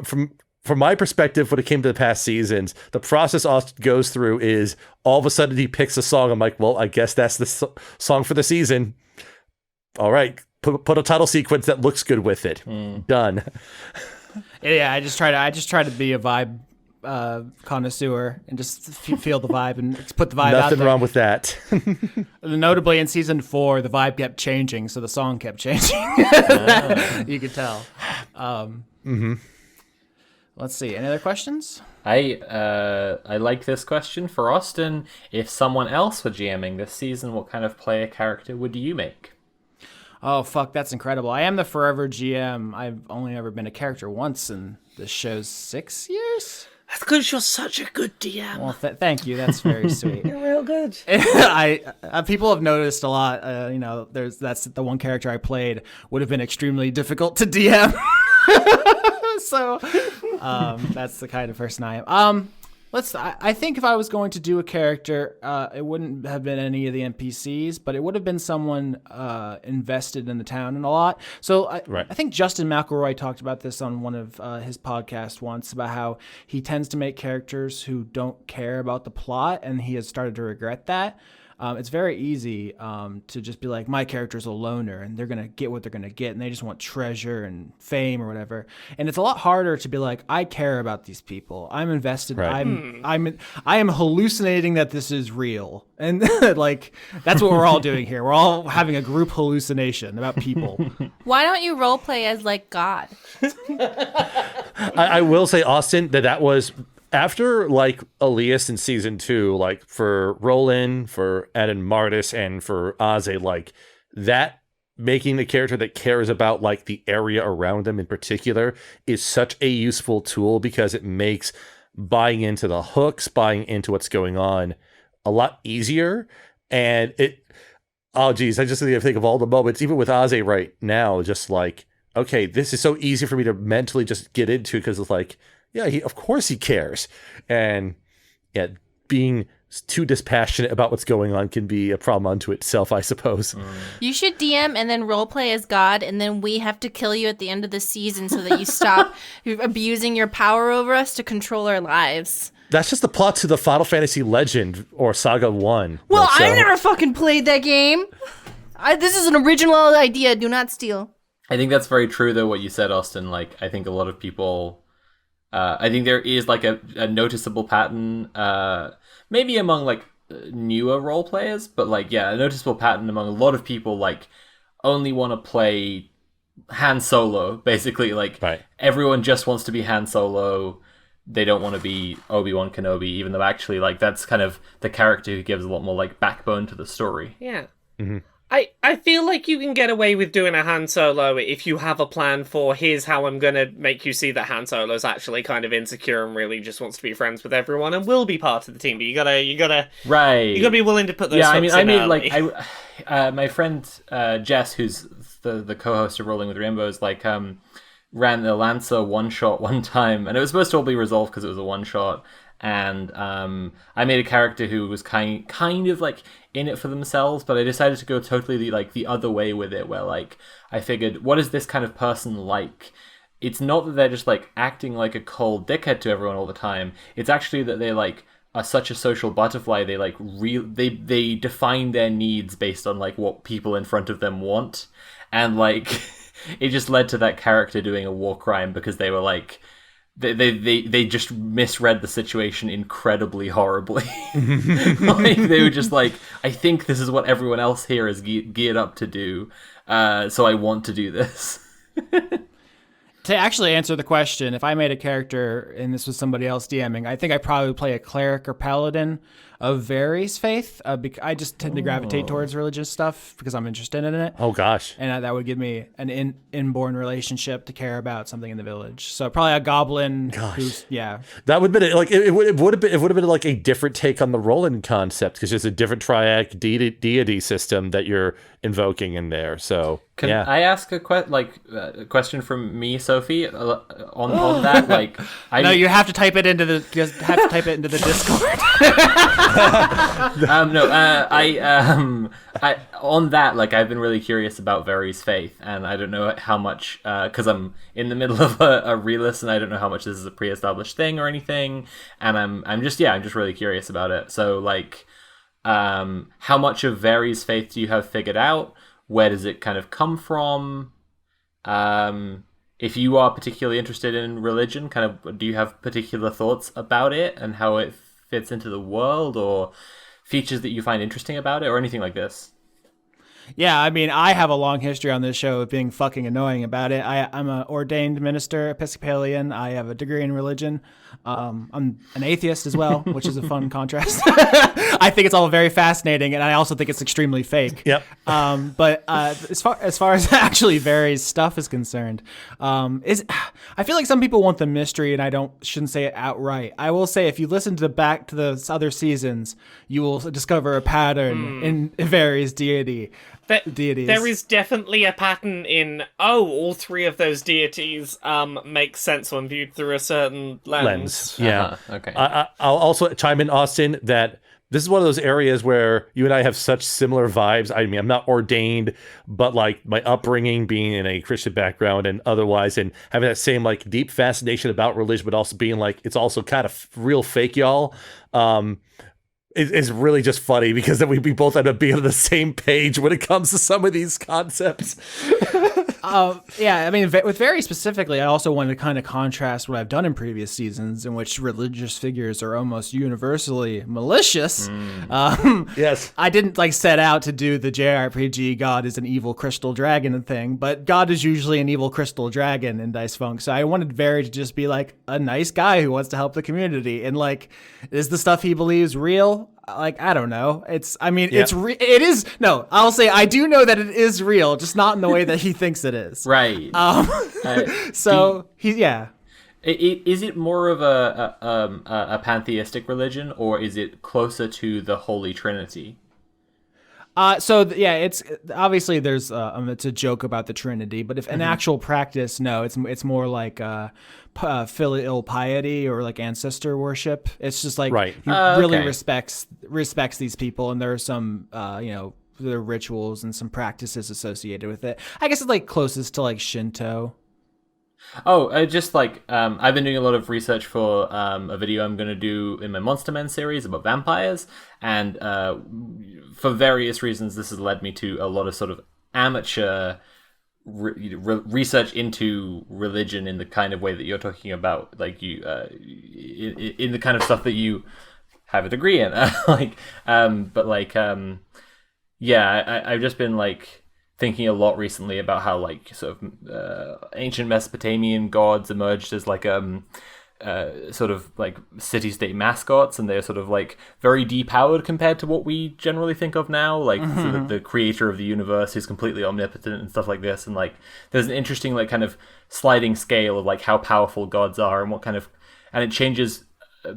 my perspective, when it came to the past seasons, the process Austin goes through is all of a sudden he picks a song. I'm like, well, I guess that's the song for the season. All right, put a title sequence that looks good with it. Done. Yeah, I just try to be a vibe connoisseur and just feel the vibe and put the vibe out there. Nothing wrong with that. Notably, in season 4, the vibe kept changing, so the song kept changing. You could tell. Let's see. Any other questions? I like this question for Austin. If someone else were GMing this season, what kind of player character would you make? Oh, fuck, that's incredible. I am the forever GM. I've only ever been a character once in this show's 6 years. That's because you're such a good DM. Well, thank you. That's very sweet. You're real good. People have noticed a lot. That's the one character I played would have been extremely difficult to DM. So that's the kind of person I am. I think if I was going to do a character, it wouldn't have been any of the NPCs, but it would have been someone invested in the town and a lot. So I think Justin McElroy talked about this on one of his podcasts once, about how he tends to make characters who don't care about the plot, and he has started to regret that. It's very easy to just be like, my character's a loner and they're going to get what they're going to get and they just want treasure and fame or whatever. And it's a lot harder to be like, I care about these people. I'm invested. Right. I am hallucinating that this is real. And like, that's what we're all doing here. We're all having a group hallucination about people. Why don't you role play as like God? I will say, Austin, that was... After, like, Elias in season 2, like, for Roland, for Ed and Martis, and for Aze, like, that making the character that cares about, like, the area around them in particular is such a useful tool because it makes buying into the hooks, buying into what's going on a lot easier. And I just need to think of all the moments, even with Aze right now, just like, okay, this is so easy for me to mentally just get into because it's like, yeah, of course he cares. And yeah, being too dispassionate about what's going on can be a problem unto itself, I suppose. You should DM and then roleplay as God, and then we have to kill you at the end of the season so that you stop abusing your power over us to control our lives. That's just the plot to the Final Fantasy Legend or Saga 1. Well, I've never fucking played that game. This is an original idea. Do not steal. I think that's very true, though, what you said, Austin. Like, I think a lot of people... I think there is like a noticeable pattern, maybe among like newer role players, but like, yeah, a noticeable pattern among a lot of people, like only want to play Han Solo, basically. Like everyone just wants to be Han Solo. They don't want to be Obi-Wan Kenobi, even though actually like that's kind of the character who gives a lot more like backbone to the story. Yeah. Mm-hmm. I feel like you can get away with doing a Han Solo if you have a plan for here's how I'm going to make you see that Han Solo's actually kind of insecure and really just wants to be friends with everyone and will be part of the team. But you gotta be willing to put those hooks in early. My friend Jess, who's the co-host of Rolling with Rainbows, like ran the Lancer one shot one time, and it was supposed to all be resolved because it was a one shot. And I made a character who was kind of like in it for themselves, but I decided to go totally the other way with it, where like I figured, what is this kind of person like? It's not that they're just like acting like a cold dickhead to everyone all the time. It's actually that they like are such a social butterfly. They like they define their needs based on like what people in front of them want, and like it just led to that character doing a war crime because they were like they just misread the situation incredibly horribly. Like, they were just like, I think this is what everyone else here is geared up to do, so I want to do this. To actually answer the question, if I made a character and this was somebody else DMing, I think I'd probably play a cleric or paladin of Varys faith. I just tend to gravitate towards religious stuff because I'm interested in it. Oh gosh! And that would give me an inborn relationship to care about something in the village. So probably a goblin. Gosh, that would have been like it would have been like a different take on the Roland concept because it's a different triac deity system that you're invoking in there. So can I ask a question from me, Sophie, on that? Like, no, you have to type it into the Discord. I on that, like, I've been really curious about Varys' faith, and I don't know how much, because I'm in the middle of a re-list, and I don't know how much this is a pre-established thing or anything, and I'm just really curious about it. So, like, how much of Varys' faith do you have figured out? Where does it kind of come from? If you are particularly interested in religion, kind of, do you have particular thoughts about it and how it fits into the world, or features that you find interesting about it, or anything like this? Yeah, I mean, I have a long history on this show of being fucking annoying about it. I'm an ordained minister, Episcopalian. I have a degree in religion. I'm an atheist as well, which is a fun contrast. I think it's all very fascinating, and I also think it's extremely fake. Yep. But as far as actually Varys' stuff is concerned, I feel like some people want the mystery, and I shouldn't say it outright. I will say, if you listen back to the other seasons, you will discover a pattern in Varys' deities. There is definitely a pattern in, all three of those deities make sense when viewed through a certain lens. Yeah. Okay. I'll also chime in, Austin, that this is one of those areas where you and I have such similar vibes. I mean, I'm not ordained, but like my upbringing being in a Christian background and otherwise, and having that same like deep fascination about religion, but also being like, it's also kind of real fake, y'all. It's really just funny because then we both end up being on the same page when it comes to some of these concepts. Yeah, I mean, with Varys specifically, I also wanted to kind of contrast what I've done in previous seasons, in which religious figures are almost universally malicious. Yes, I didn't set out to do the JRPG God is an evil crystal dragon thing, but God is usually an evil crystal dragon in Dice Funk. So I wanted Varys to just be like a nice guy who wants to help the community, and like, is the stuff he believes real? Like, I don't know. It is. No, I'll say I do know that it is real, just not in the way that he thinks it is. Right. Is it more of a pantheistic religion, or is it closer to the Holy Trinity? It's obviously there's it's a joke about the Trinity, but if in actual practice, no, it's more like filial piety or like ancestor worship. It's just like he really respects these people, and there are some there are rituals and some practices associated with it. I guess it's like closest to like Shinto. Just like I've been doing a lot of research for a video I'm going to do in my Monster Men series about vampires, and for various reasons this has led me to a lot of sort of amateur research into religion in the kind of way that you're talking about, like you in the kind of stuff that you have a degree in. I've just been like thinking a lot recently about how like sort of ancient Mesopotamian gods emerged as like sort of like city-state mascots, and they're sort of like very depowered compared to what we generally think of now, like sort of the creator of the universe who's completely omnipotent and stuff like this. And like there's an interesting like kind of sliding scale of like how powerful gods are and what kind of, and it changes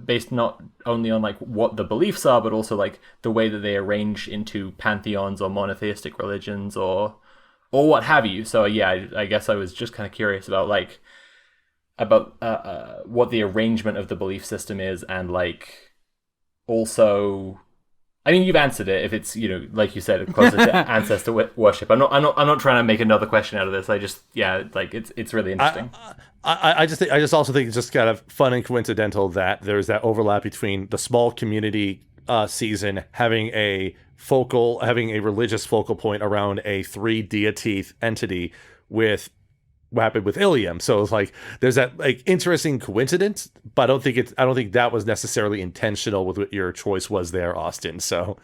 based not only on like what the beliefs are, but also like the way that they arrange into pantheons or monotheistic religions or what have you. So yeah, I guess I was just kind of curious about what the arrangement of the belief system is, and like also, I mean, you've answered it. If it's like you said, closer to ancestor worship. I'm not trying to make another question out of this. I just it's really interesting. I just also think it's just kind of fun and coincidental that there's that overlap between the small community season having a religious focal point around a 3 deity entity with what happened with Ilium. So it's like there's that like interesting coincidence, but I don't think that was necessarily intentional with what your choice was there, Austin. So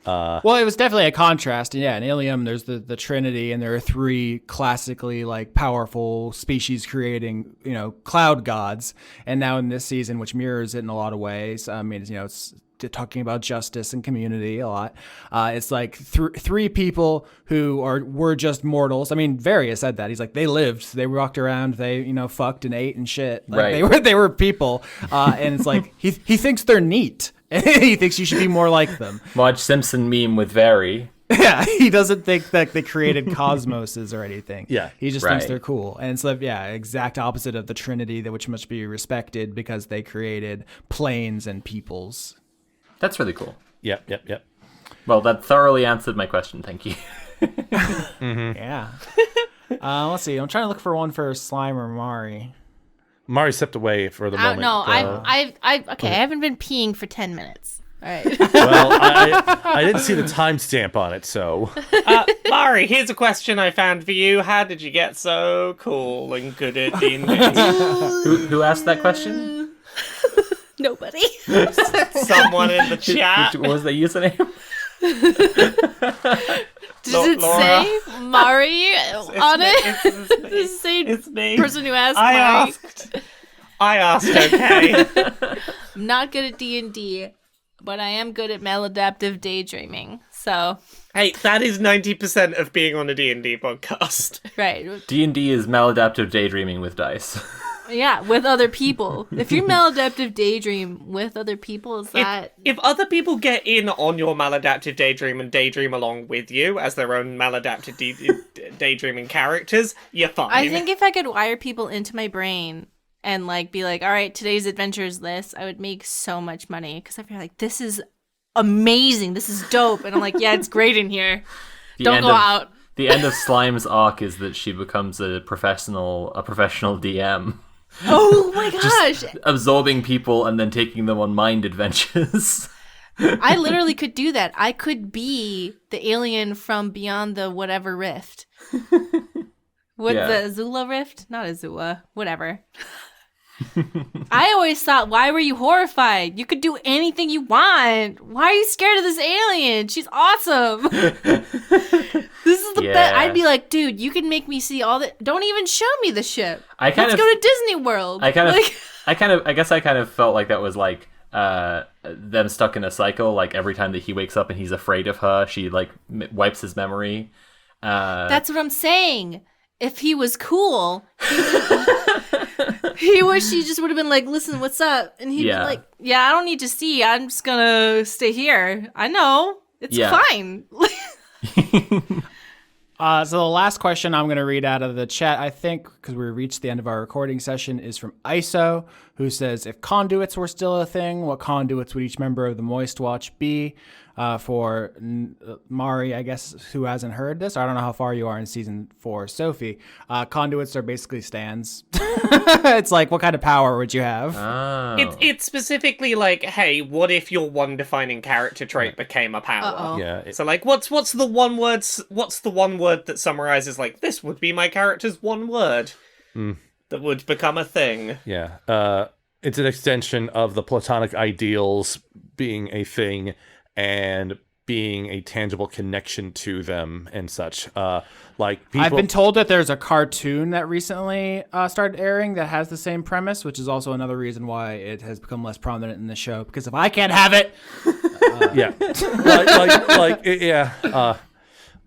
well, it was definitely a contrast. Yeah, in Ilium, there's the Trinity, and there are 3 classically like powerful species creating, cloud gods. And now in this season, which mirrors it in a lot of ways, I mean, it's talking about justice and community a lot. It's like 3 people who were just mortals. I mean, Various said that. He's like, they lived, they walked around, they fucked and ate and shit. Like, right. they were people. And it's like he thinks they're neat. He thinks you should be more like them. Marge Simpson meme with Very. Yeah, he doesn't think that they created cosmoses or anything. Yeah, he just thinks they're cool. And it's like, exact opposite of the Trinity, which must be respected because they created planes and peoples. That's really cool. Yep. Well, that thoroughly answered my question. Thank you. Mm-hmm. Yeah. Let's see. I'm trying to look for one for Slime or Mari. Mari stepped away for the moment. No, I haven't been peeing for 10 minutes. All right. Well, I didn't see the timestamp on it, so. Mari, here's a question I found for you. How did you get so cool and good at D&D? Who asked that question? Nobody. Someone in the chat. What was the username? Does it say Mari on it? Does it say it's me. Person who asked Mari? I asked, okay. I'm not good at D&D, but I am good at maladaptive daydreaming, so... Hey, that is 90% of being on a D&D podcast. Right. D&D is maladaptive daydreaming with dice. Yeah, with other people. If you maladaptive daydream with other people, is that... If other people get in on your maladaptive daydream and daydream along with you as their own maladaptive daydreaming characters, you're fine. I think if I could wire people into my brain and like be like, all right, today's adventure is this, I would make so much money. Because I feel like, this is amazing. This is dope. And I'm like, yeah, it's great in here. Don't go out. The end of Slime's arc is that she becomes a professional DM. Oh my gosh! Just absorbing people and then taking them on mind adventures. I literally could do that. I could be the alien from beyond the whatever rift. The Azula rift? Not Azula. Whatever. I always thought, why were you horrified? You could do anything you want. Why are you scared of this alien? She's awesome. This is the best. I'd be like, dude, you can make me see all that. Don't even show me the ship. Let's go to Disney World. I guess I kind of felt like that was like them stuck in a cycle. Like every time that he wakes up and he's afraid of her, she like wipes his memory. That's what I'm saying. If he was cool, she just would have been like, listen, what's up? And he'd be like, yeah, I don't need to see. I'm just gonna stay here. I know. It's fine. So the last question I'm going to read out of the chat, I think, because we reached the end of our recording session, is from ISO, who says, if conduits were still a thing, what conduits would each member of the Moist Watch be? For Mari, I guess, who hasn't heard this, I don't know how far you are in season 4. Sophie, conduits are basically stands. It's like, what kind of power would you have? Oh. It's specifically like, hey, what if your one defining character trait became a power? Uh-oh. Yeah. So like, what's the one word that summarizes like, this would be my character's one word that would become a thing? Yeah. It's an extension of the platonic ideals being a thing and being a tangible connection to them and such. Like people... I've been told that there's a cartoon that recently started airing that has the same premise, which is also another reason why it has become less prominent in the show. Because if I can't have it,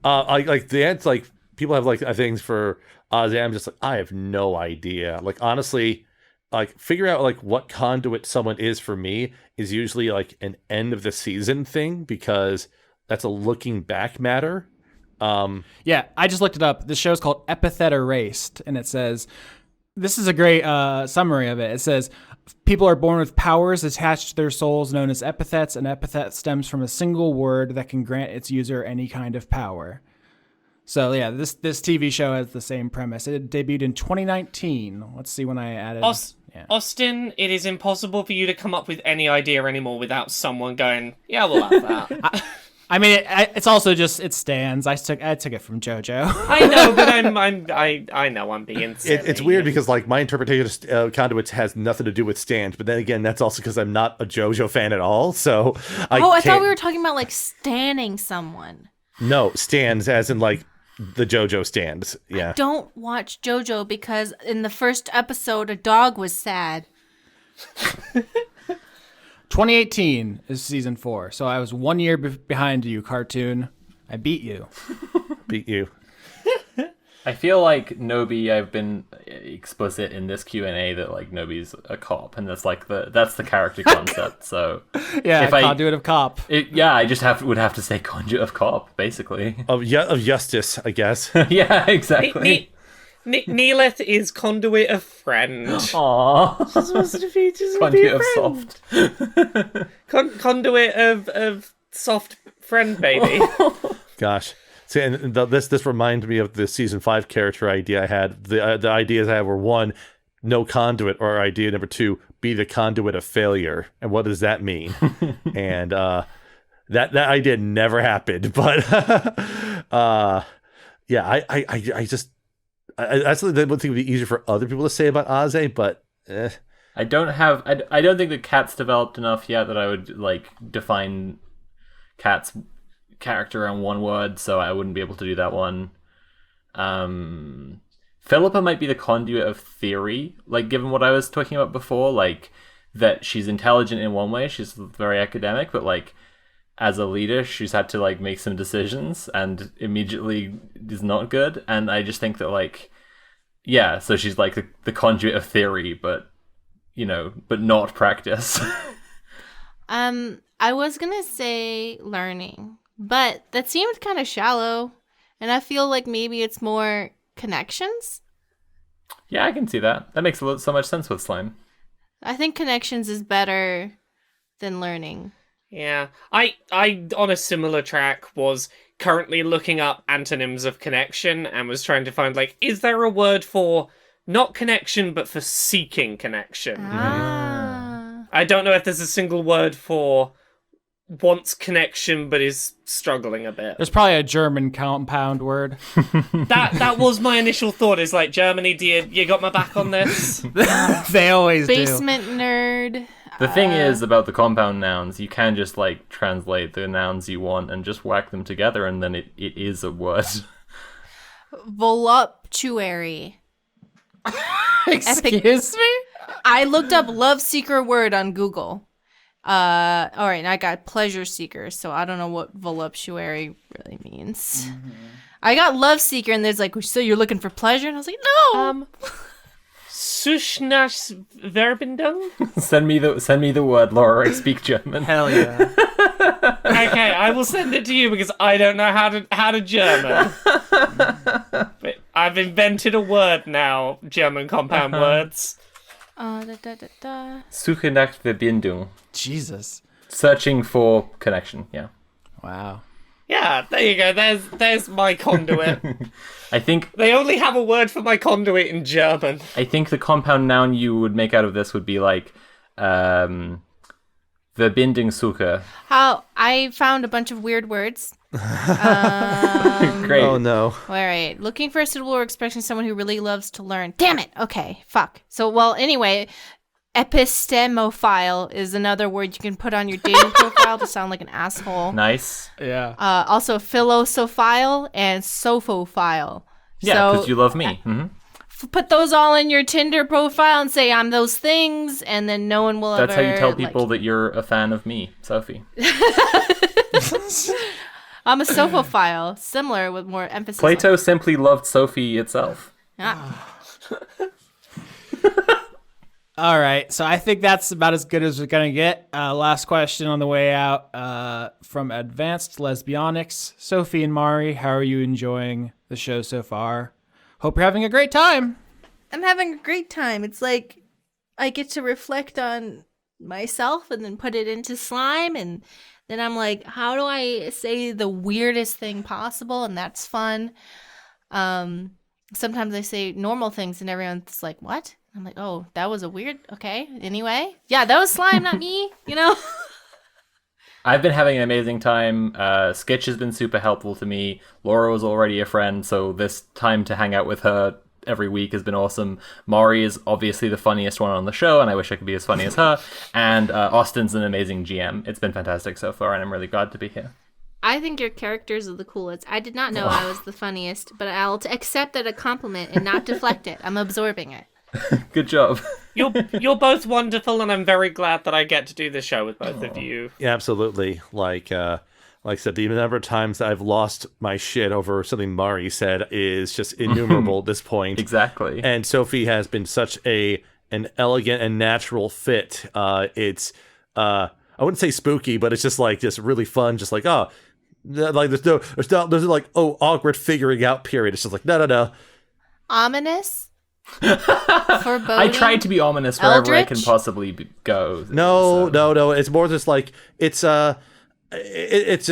like the ends, like people have like things for Ozzy. I'm just like, I have no idea. Like honestly, like figure out like what conduit someone is for me is usually like an end of the season thing because that's a looking back matter. Yeah, I just looked it up. The show's called Epithet Erased, and it says, this is a great summary of it. It says, people are born with powers attached to their souls known as epithets. An epithet stems from a single word that can grant its user any kind of power. So yeah, this TV show has the same premise. It debuted in 2019. Let's see when I added... Austin, it is impossible for you to come up with any idea anymore without someone going, yeah, we'll have that. I mean, it's also just it stands. I took it from JoJo. I know, but I know I'm being silly. It's weird because like my interpretation of conduits has nothing to do with stands, but then again, that's also because I'm not a JoJo fan at all. So I thought we were talking about like standing someone. No, stands as in like the JoJo stands. Yeah. I don't watch JoJo because in the first episode, a dog was sad. 2018 is season 4, so I was 1 year behind you, cartoon. I beat you. Beat you. I feel like Nobi, I've been explicit in this Q&A that like Nobi's a cop, and that's like that's the character concept. So yeah, conduit of cop. I just would have to say conduit of cop, basically. Of justice, I guess. Yeah, exactly. Neelith is conduit of friend. Aww. She's supposed to be conduit of soft. Conduit of soft friend baby. Gosh. See, and this reminds me of the season 5 character idea I had. The ideas I had were 1, no conduit, or idea number 2, be the conduit of failure. And what does that mean? And that idea never happened. But yeah, I just that's the one thing would be easier for other people to say about Aze, but I don't think the cat's developed enough yet that I would like define cat's character in one word, so I wouldn't be able to do that one. Philippa might be the conduit of theory, like given what I was talking about before, like that she's intelligent in one way, she's very academic, but like as a leader, she's had to like make some decisions and immediately is not good. And I just think that like, yeah, so she's like the conduit of theory, but but not practice. I was gonna say learning, but that seemed kind of shallow, and I feel like maybe it's more connections. Yeah, I can see that. That makes so much sense with slime. I think connections is better than learning. Yeah, I on a similar track was currently looking up antonyms of connection and was trying to find like, is there a word for not connection but for seeking connection? I don't know if there's a single word for wants connection but is struggling a bit. There's probably a German compound word. That was my initial thought. Is like, Germany, do you got my back on this? They always Basement nerd. The thing is about the compound nouns, you can just like translate the nouns you want and just whack them together, and then it is a word. Voluptuary. Excuse me? I looked up love seeker word on Google. All right, and I got pleasure seeker, so I don't know what voluptuary really means. Mm-hmm. I got love seeker, and there's like, so you're looking for pleasure? And I was like, no. Sushnas Verbindung? Send me the word, Laura. I speak German. Hell yeah. Okay, I will send it to you because I don't know how to German. But I've invented a word now. German compound words. Suche nach Verbindung. Jesus. Searching for connection. Yeah. Wow. Yeah, there you go. There's my conduit. I think they only have a word for my conduit in German. I think the compound noun you would make out of this would be like Verbindungssuche. How I found a bunch of weird words. Great. Oh no. All right. Looking for a suitable or expressing someone who really loves to learn. Damn it. Okay. Fuck. So, well, anyway, epistemophile is another word you can put on your dating profile to sound like an asshole. Nice. Yeah. Also, philosophile and sophophile. Yeah, because you love me. Mm-hmm. Put those all in your Tinder profile and say, I'm those things, and then no one will That's ever... That's how you tell people that you're a fan of me, Sophie. I'm a sophophile, similar with more emphasis. Plato simply loved Sophie itself. All right, so I think that's about as good as we're going to get. Last question on the way out from Advanced Lesbionics. Sophie and Mari, how are you enjoying the show so far? Hope you're having a great time. I'm having a great time. It's like I get to reflect on myself and then put it into slime, and then I'm like, how do I say the weirdest thing possible? And that's fun. Sometimes I say normal things and everyone's like, what? I'm like, oh, that was a weird, okay. Anyway. Yeah, that was slime, not me, I've been having an amazing time. Skitch has been super helpful to me. Laura was already a friend, so this time to hang out with her every week has been awesome. Maury is obviously the funniest one on the show, and I wish I could be as funny as her. And Austin's an amazing GM. It's been fantastic so far, and I'm really glad to be here. I think your characters are the coolest. I did not know I was the funniest, but I'll accept that a compliment and not deflect it. I'm absorbing it. Good job. You're both wonderful, and I'm very glad that I get to do this show with both of you. Yeah, absolutely. Like I said, the number of times I've lost my shit over something Mari said is just innumerable at this point. Exactly. And Sophie has been such an elegant and natural fit. It's I wouldn't say spooky, but it's just really fun. Just like, oh, like there's like, oh, awkward figuring out period. It's just like no. Ominous. Foreboding. I tried to be ominous wherever I Eldritch? can possibly go. No. It's more just like it's like if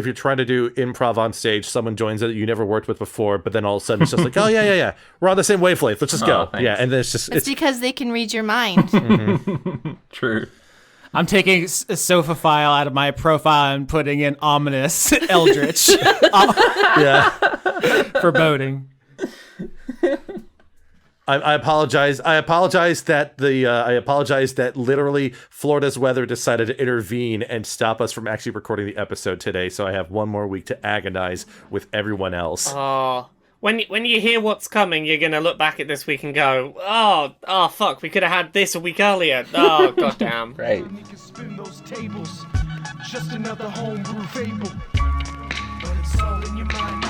you're trying to do improv on stage, someone joins that you never worked with before, but then all of a sudden it's just like, oh yeah, we're on the same wavelength. Let's just go. Thanks. Yeah, and then it's because they can read your mind. True. I'm taking a sofa file out of my profile and putting in ominous eldritch. yeah. Foreboding. I apologize. I apologize that literally Florida's weather decided to intervene and stop us from actually recording the episode today. So I have one more week to agonize with everyone else. Oh, when you hear what's coming, you're gonna look back at this week and go, oh, fuck, we could have had this a week earlier. Oh, goddamn. Right. You can spin those tables. Just another homebrew fable. But it's all in your mind.